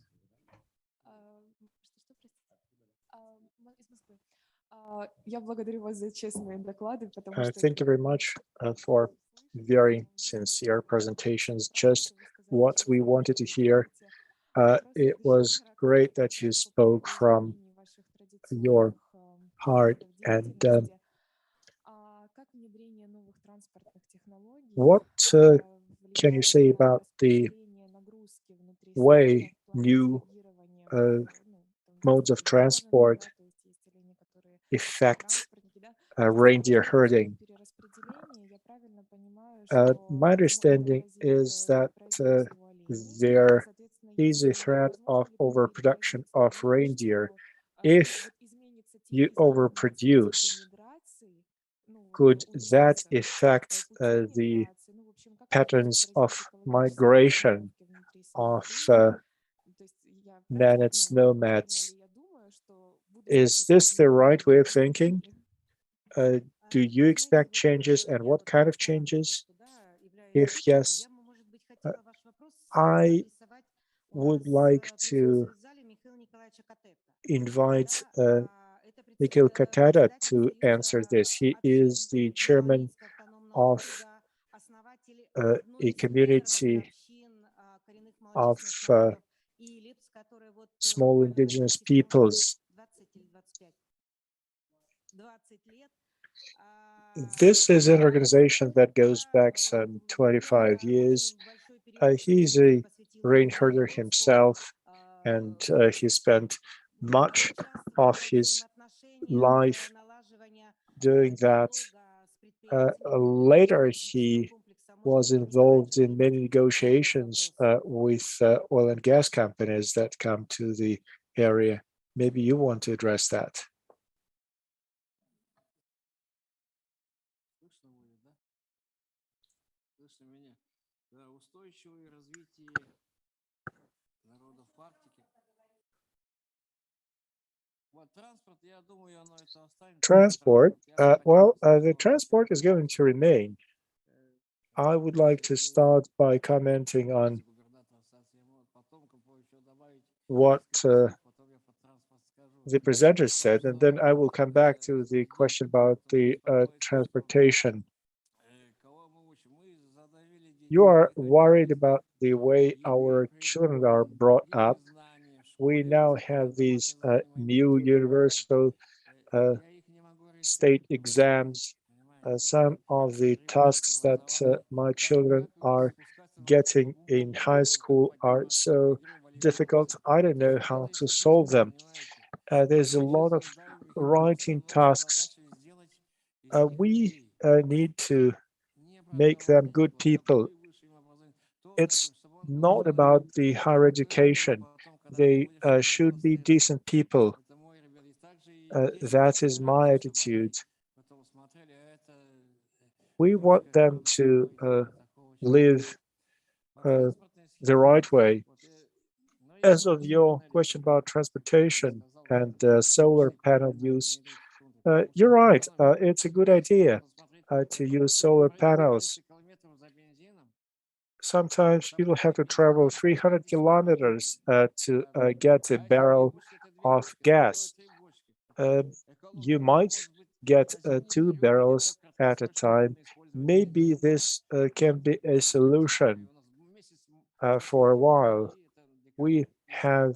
Thank you very much for very sincere presentations, just what we wanted to hear. It was great that you spoke from your heart. And what can you say about the way new modes of transport affect reindeer herding? My understanding is that there is a threat of overproduction of reindeer. If you overproduce, could that affect the patterns of migration of manads, nomads? Is this the right way of thinking? Do you expect changes, and what kind of changes? If yes, I would like to invite Mikhail Katata to answer this. He is the chairman of a community of small indigenous peoples. This is an organization that goes back some 25 years. He's a reindeer herder himself, and he spent much of his life doing that. Later, he was involved in many negotiations with oil and gas companies that come to the area. Maybe you want to address that. Transport, the transport is going to remain. I would like to start by commenting on what the presenter said, and then I will come back to the question about the transportation. You are worried about the way our children are brought up. We now have these new universal state exams. Some of the tasks that my children are getting in high school are so difficult. I don't know how to solve them. There's a lot of writing tasks. We need to make them good people. It's not about the higher education. They should be decent people. That is my attitude. We want them to live the right way. As of your question about transportation and solar panel use, you're right. It's a good idea to use solar panels. Sometimes people have to travel 300 kilometers to get a barrel of gas. You might get 2 barrels at a time. Maybe this can be a solution for a while. We have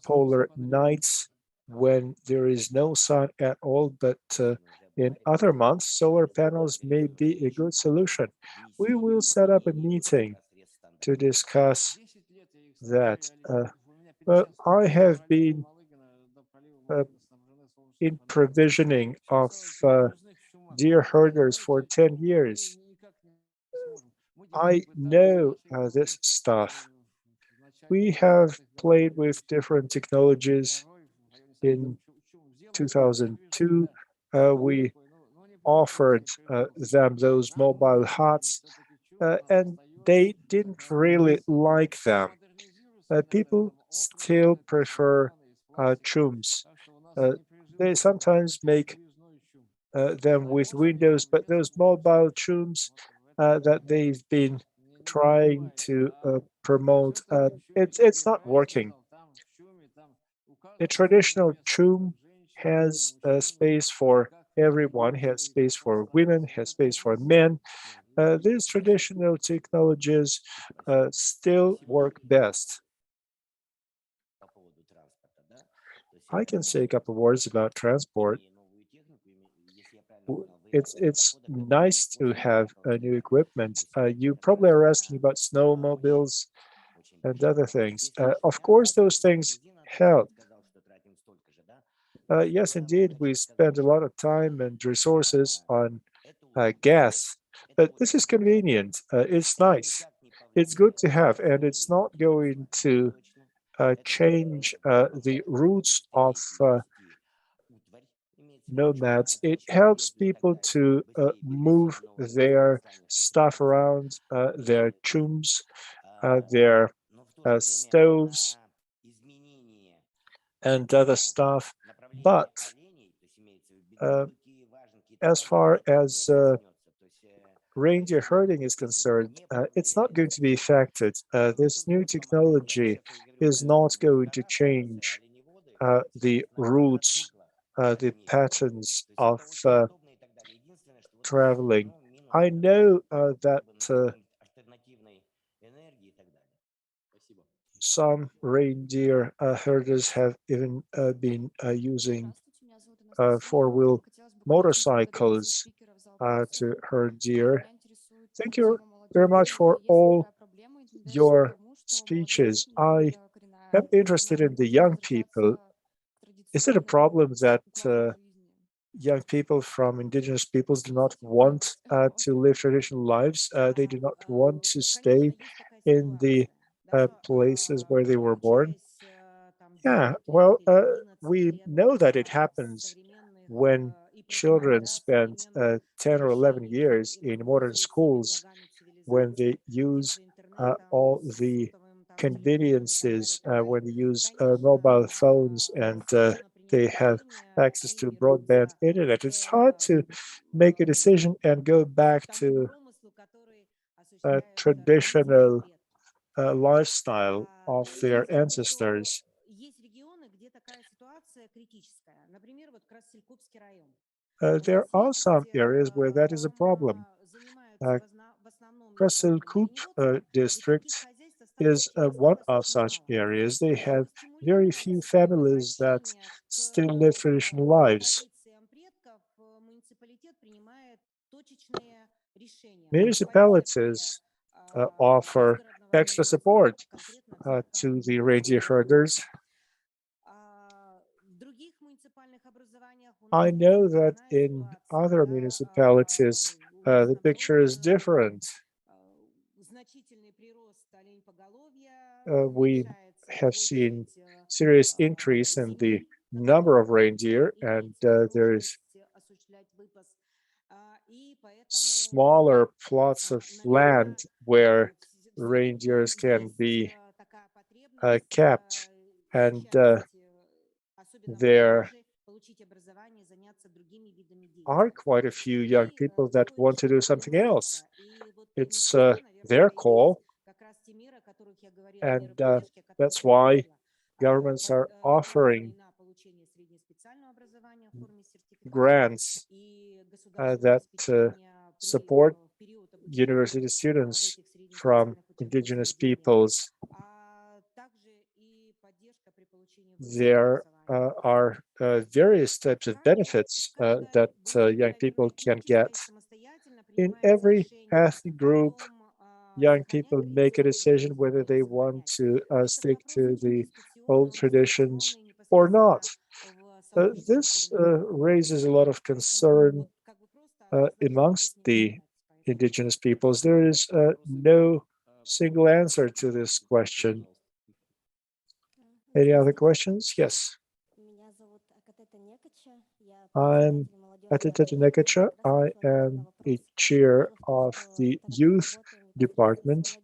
polar nights when there is no sun at all, but in other months, solar panels may be a good solution. We will set up a meeting to discuss that. Well, I have been in provisioning of deer herders for 10 years. I know this stuff. We have played with different technologies. In 2002, we offered them those mobile huts, and they didn't really like them. People still prefer chums. They sometimes make them with windows, but those mobile chums that they've been trying to promote, it's not working. A traditional chum has space for everyone, has space for women, has space for men. These traditional technologies still work best. I can say a couple of words about transport. It's nice to have new equipment. You probably are asking about snowmobiles and other things. Of course, those things help. Yes, indeed, we spend a lot of time and resources on gas, but this is convenient. It's nice. It's good to have, and it's not going to change the routes of nomads. It helps people to move their stuff around, their chums, their stoves, and other stuff. But as far as reindeer herding is concerned, it's not going to be affected. This new technology is not going to change the routes, the patterns of traveling. I know that some reindeer herders have even been using four-wheel motorcycles to herd deer. Thank you very much for all your speeches. I am interested in the young people. Is it a problem that young people from indigenous peoples do not want to live traditional lives. They do not want to stay in the places where they were born. Yeah, well, we know that it happens when children spend 10 or 11 years in modern schools, when they use all the conveniences, when they use mobile phones and they have access to broadband internet. It's hard to make a decision and go back to a traditional lifestyle of their ancestors. There are some areas where that is a problem. Krasilkup district is one of such areas. They have very few families that still live traditional lives. Municipalities offer extra support to the reindeer herders. I know that in other municipalities, the picture is different. We have seen serious increase in the number of reindeer, and there is smaller plots of land where reindeers can be kept, and there are quite a few young people that want to do something else. It's their call, and that's why governments are offering grants that support university students from indigenous peoples. There are various types of benefits that young people can get. In every ethnic group, young people make a decision whether they want to stick to the old traditions or not. This raises a lot of concern amongst the indigenous peoples. There is no single answer to this question. Any other questions? Yes. I'm Atitata Nekacha. I am a chair of the youth department.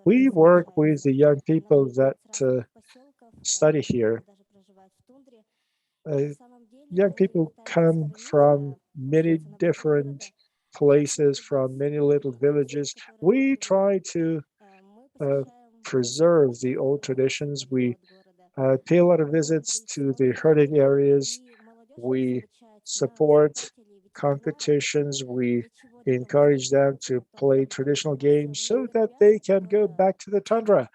We work with the young people that study here. Young people come from many different places, from many little villages. We try to preserve the old traditions. We pay a lot of visits to the herding areas. We support competitions. We encourage them to play traditional games so that they can go back to the tundra.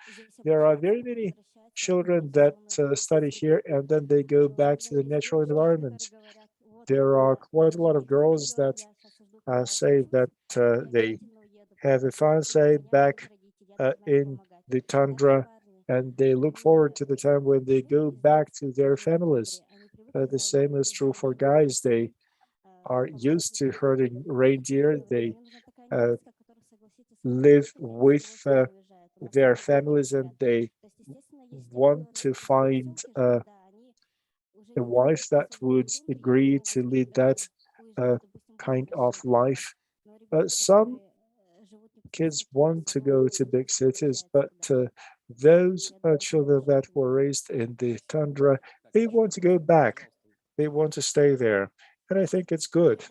There are very many children that study here and then they go back to the natural environment. There are quite a lot of girls that say that they have a fiance back in the tundra, and they look forward to the time when they go back to their families. The same is true for guys. They are used to herding reindeer. They live with their families, and they want to find a wife that would agree to lead that kind of life. Some kids want to go to big cities, but those children that were raised in the tundra, they want to go back. They want to stay there. And I think it's good.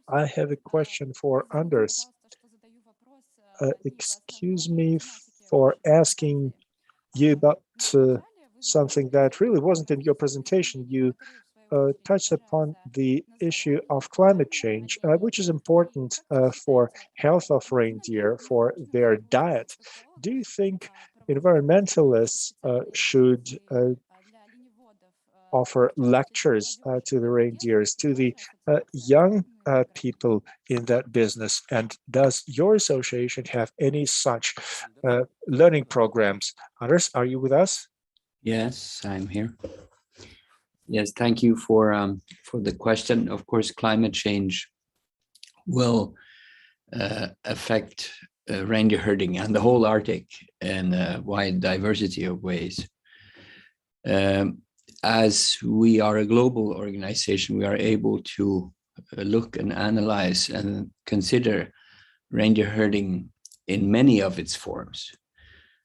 I have a question for Anders. Excuse me for asking you about something that really wasn't in your presentation. You touched upon the issue of climate change, which is important for health of reindeer, for their diet. Do you think environmentalists should offer lectures to the reindeers, to the young people in that business? And does your association have any such learning programs? Anders, are you with us? Yes, I'm here. Yes, thank you for the question. Of course, climate change will affect reindeer herding and the whole Arctic in a wide diversity of ways. As we are a global organization, we are able to look and analyze and consider reindeer herding in many of its forms.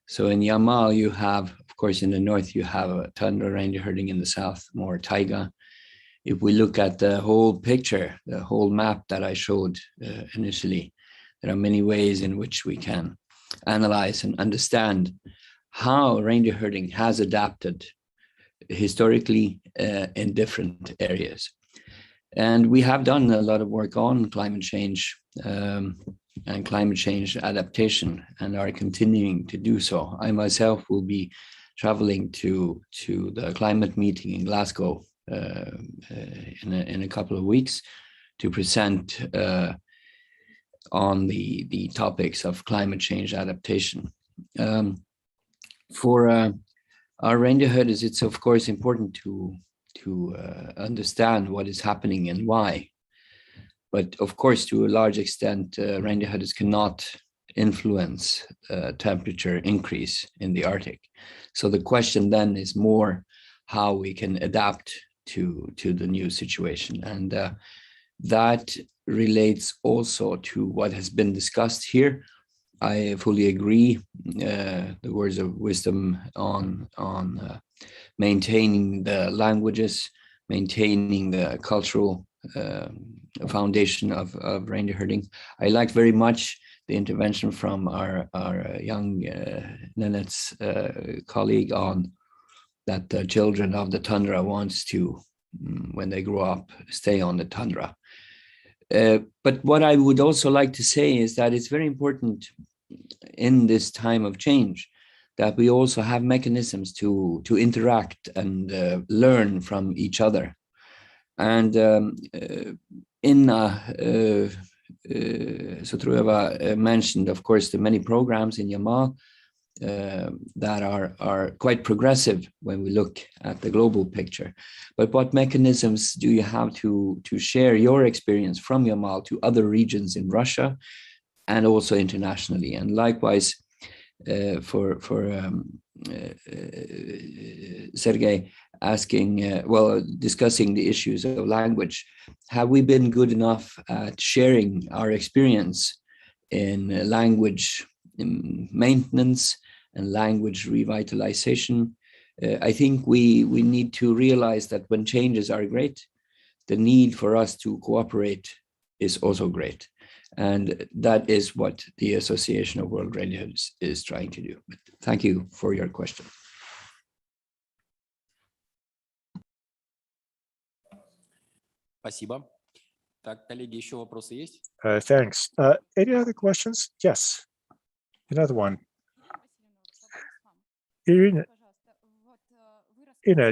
So in Yamal, you have, of course, in the north, you have a tundra reindeer herding, in the south, more taiga. If we look at the whole picture, the whole map that I showed initially, there are many ways in which we can analyze and understand how reindeer herding has adapted historically in different areas. And we have done a lot of work on climate change and climate change adaptation, and are continuing to do so. I myself will be traveling to the climate meeting in Glasgow in a couple of weeks to present on the topics of climate change adaptation. For our reindeer herders, it's of course important to understand what is happening and why. But of course, to a large extent, reindeer herders cannot influence temperature increase in the Arctic. So the question then is more how we can adapt to the new situation. And that relates also to what has been discussed here. I fully agree the words of wisdom on maintaining the languages, maintaining the cultural foundation of reindeer herding. I liked very much the intervention from our young Nenets colleague on that the children of the tundra wants to, when they grow up, stay on the tundra. But what I would also like to say is that it's very important in this time of change that we also have mechanisms to interact and learn from each other. And Sotrueva mentioned, of course, the many programs in Yamal that are quite progressive when we look at the global picture. But what mechanisms do you have to share your experience from Yamal to other regions in Russia and also internationally? And likewise, for Sergey asking, discussing the issues of language, have we been good enough at sharing our experience in language maintenance and language revitalization? I think we need to realize that when changes are great, the need for us to cooperate is also great. And that is what the Association of World Reindeer Herders is trying to do. But thank you for your question. Спасибо. Так, коллеги, еще вопросы есть? Thanks. Any other questions? Yes. Another one. Irina,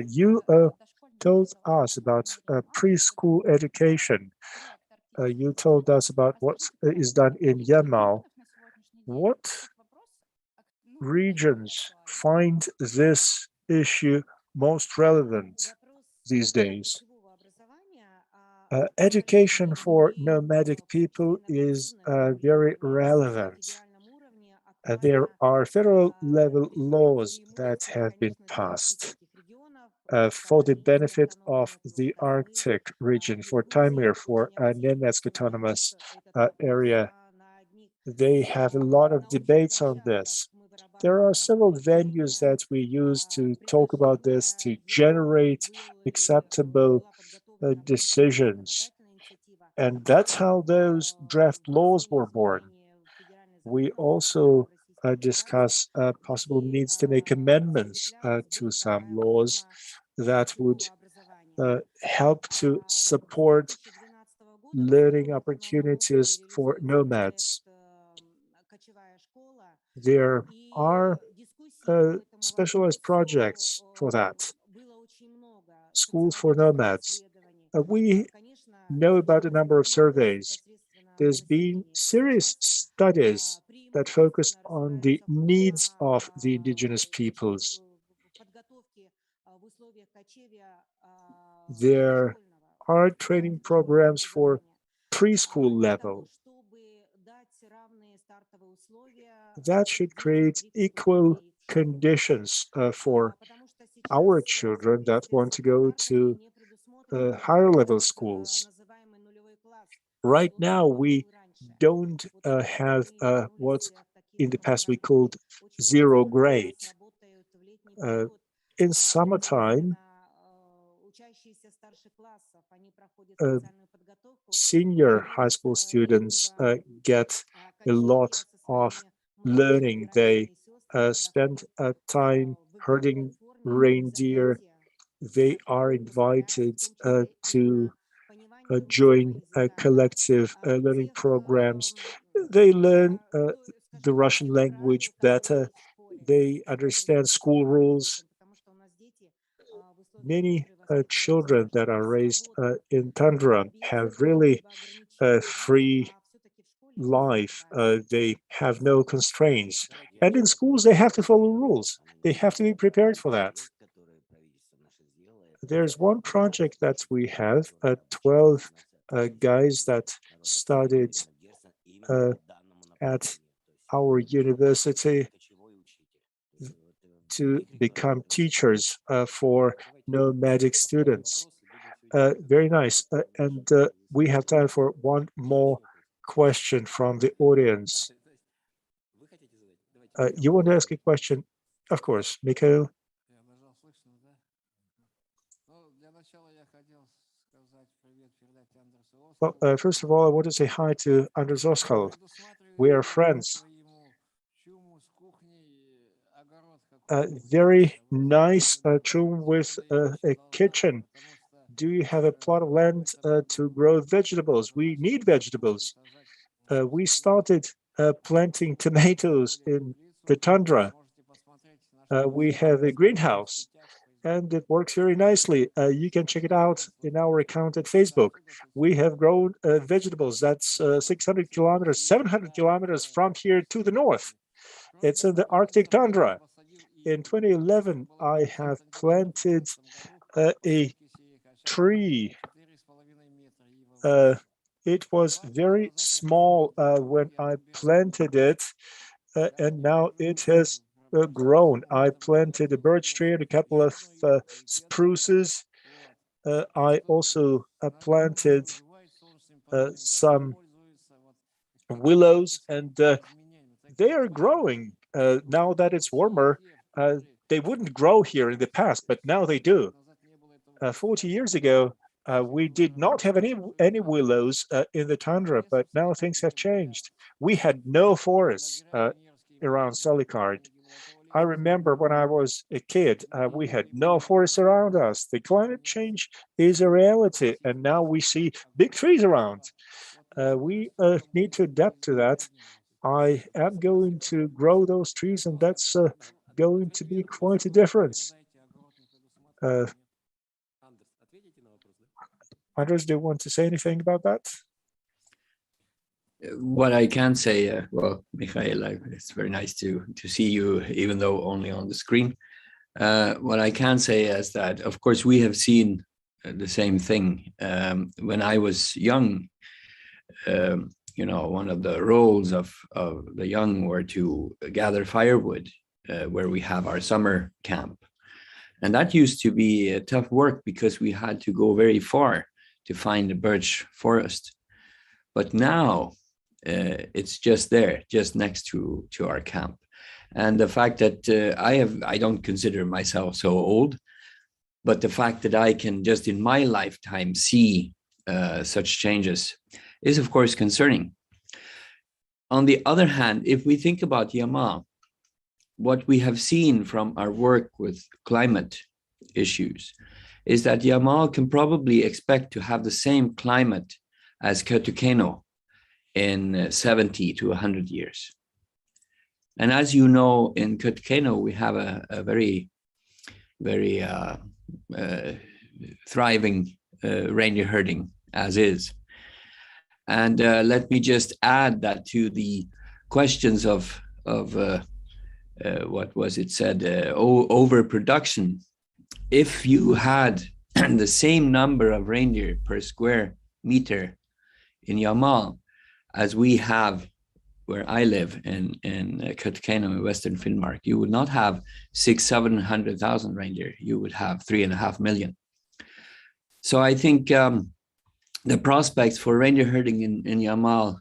you told us about preschool education. You told us about what is done in Yamal. What regions find this issue most relevant these days? Education for nomadic people is very relevant. There are federal level laws that have been passed for the benefit of the Arctic region, for Taimyr, for Nenetsk Autonomous Area. They have a lot of debates on this. There are several venues that we use to talk about this, to generate acceptable decisions. And that's how those draft laws were born. We also discuss possible needs to make amendments to some laws that would help to support learning opportunities for nomads. There are specialized projects for that. Schools for nomads. We know about a number of surveys. There's been serious studies that focus on the needs of the indigenous peoples. There are training programs for preschool level. That should create equal conditions for our children that want to go to higher level schools. Right now, we don't have what in the past we called zero grade. In summertime, senior high school students get a lot of learning. They spend time herding reindeer. They are invited to join collective learning programs. They learn the Russian language better. They understand school rules. Many children that are raised in tundra have really free life. They have no constraints. And in schools, they have to follow rules. They have to be prepared for that. There's one project that we have, 12 guys that studied at our university to become teachers for nomadic students. Very nice. And we have time for one more question from the audience. You want to ask a question? Of course, Mikhail. Well, first of all, I want to say hi to Anders Oskal. We are friends. Very nice room with a kitchen. Do you have a plot of land to grow vegetables? We need vegetables. We started planting tomatoes in the tundra. We have a greenhouse and it works very nicely. You can check it out in our account at Facebook. We have grown vegetables. That's 600 kilometers, 700 kilometers from here to the north. It's in the Arctic tundra. In 2011, I have planted a tree. It was very small when I planted it, and now it has grown. I planted a birch tree and a couple of spruces. I also planted some willows, and they are growing. Now that it's warmer, they wouldn't grow here in the past, but now they do. 40 years ago, we did not have any willows in the tundra, but now things have changed. We had no forests around Solikard. I remember when I was a kid, we had no forests around us. The climate change is a reality, and now we see big trees around. We need to adapt to that. I am going to grow those trees, and that's going to be quite a difference. Anders, do you want to say anything about that? What I can say, well, Mikhail, it's very nice to see you, even though only on the screen. What I can say is that, of course, we have seen the same thing. When I was young, you know, one of the roles of the young were to gather firewood, where we have our summer camp. And that used to be tough work because we had to go very far to find a birch forest. But now it's just there, just next to our camp. And the fact that I don't consider myself so old, but the fact that I can just in my lifetime see such changes is of course concerning. On the other hand, if we think about Yamal, what we have seen from our work with climate issues is that Yamal can probably expect to have the same climate as Kautokeino in 70 to 100 years. And as you know, in Kautokeino, we have a very, very thriving reindeer herding as is. And let me just add that to the questions of what was it said, overproduction. if you had the same number of reindeer per square meter in Yamal as we have where I live in Kautokeino in Western Finnmark, you would not have 600,000-700,000 reindeer. You would have 3.5 million. So I think the prospects for reindeer herding in Yamal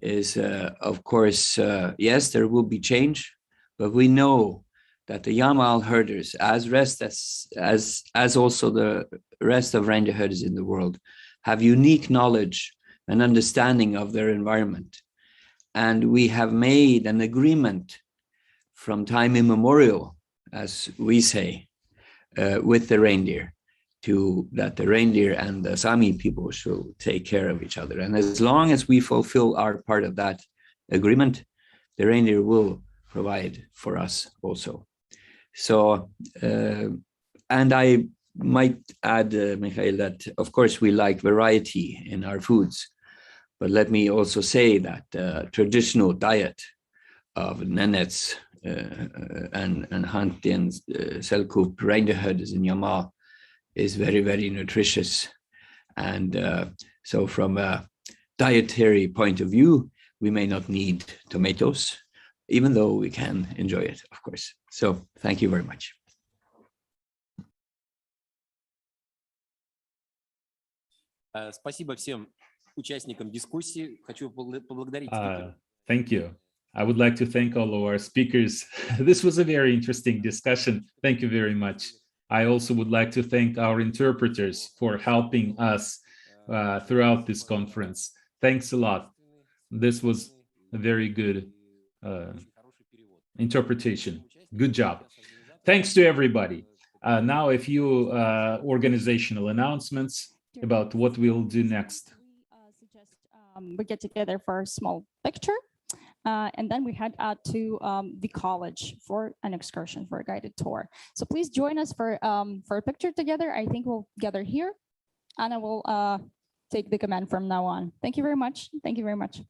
is, of course, yes, there will be change, but we know that the Yamal herders, as also the rest of reindeer herders in the world, have unique knowledge and understanding of their environment. And we have made an agreement from time immemorial, as we say, with the reindeer, that the reindeer and the Sami people should take care of each other. And as long as we fulfill our part of that agreement, the reindeer will provide for us also. So, and I might add, Mikhail, that of course we like variety in our foods. But let me also say that traditional diet of Nenets and Hantian Selkup reindeer herders in Yamal is very, very nutritious. And so from a dietary point of view, we may not need tomatoes, even though we can enjoy it, of course. So thank you very much. Спасибо всем участникам дискуссии. Хочу поблагодарить. Thank you. I would like to thank all of our speakers. This was a very interesting discussion. Thank you very much. I also would like to thank our interpreters for helping us throughout this conference. Thanks a lot. This was a very good interpretation. Good job. Thanks to everybody. Now a few organizational announcements about what we'll do next. We suggest we get together for a small picture, and then we head out to the college for an excursion, for a guided tour. So please join us for a picture together. I think we'll gather here, and I will take the command from now on. Thank you very much. Thank you very much.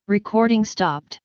Recording stopped.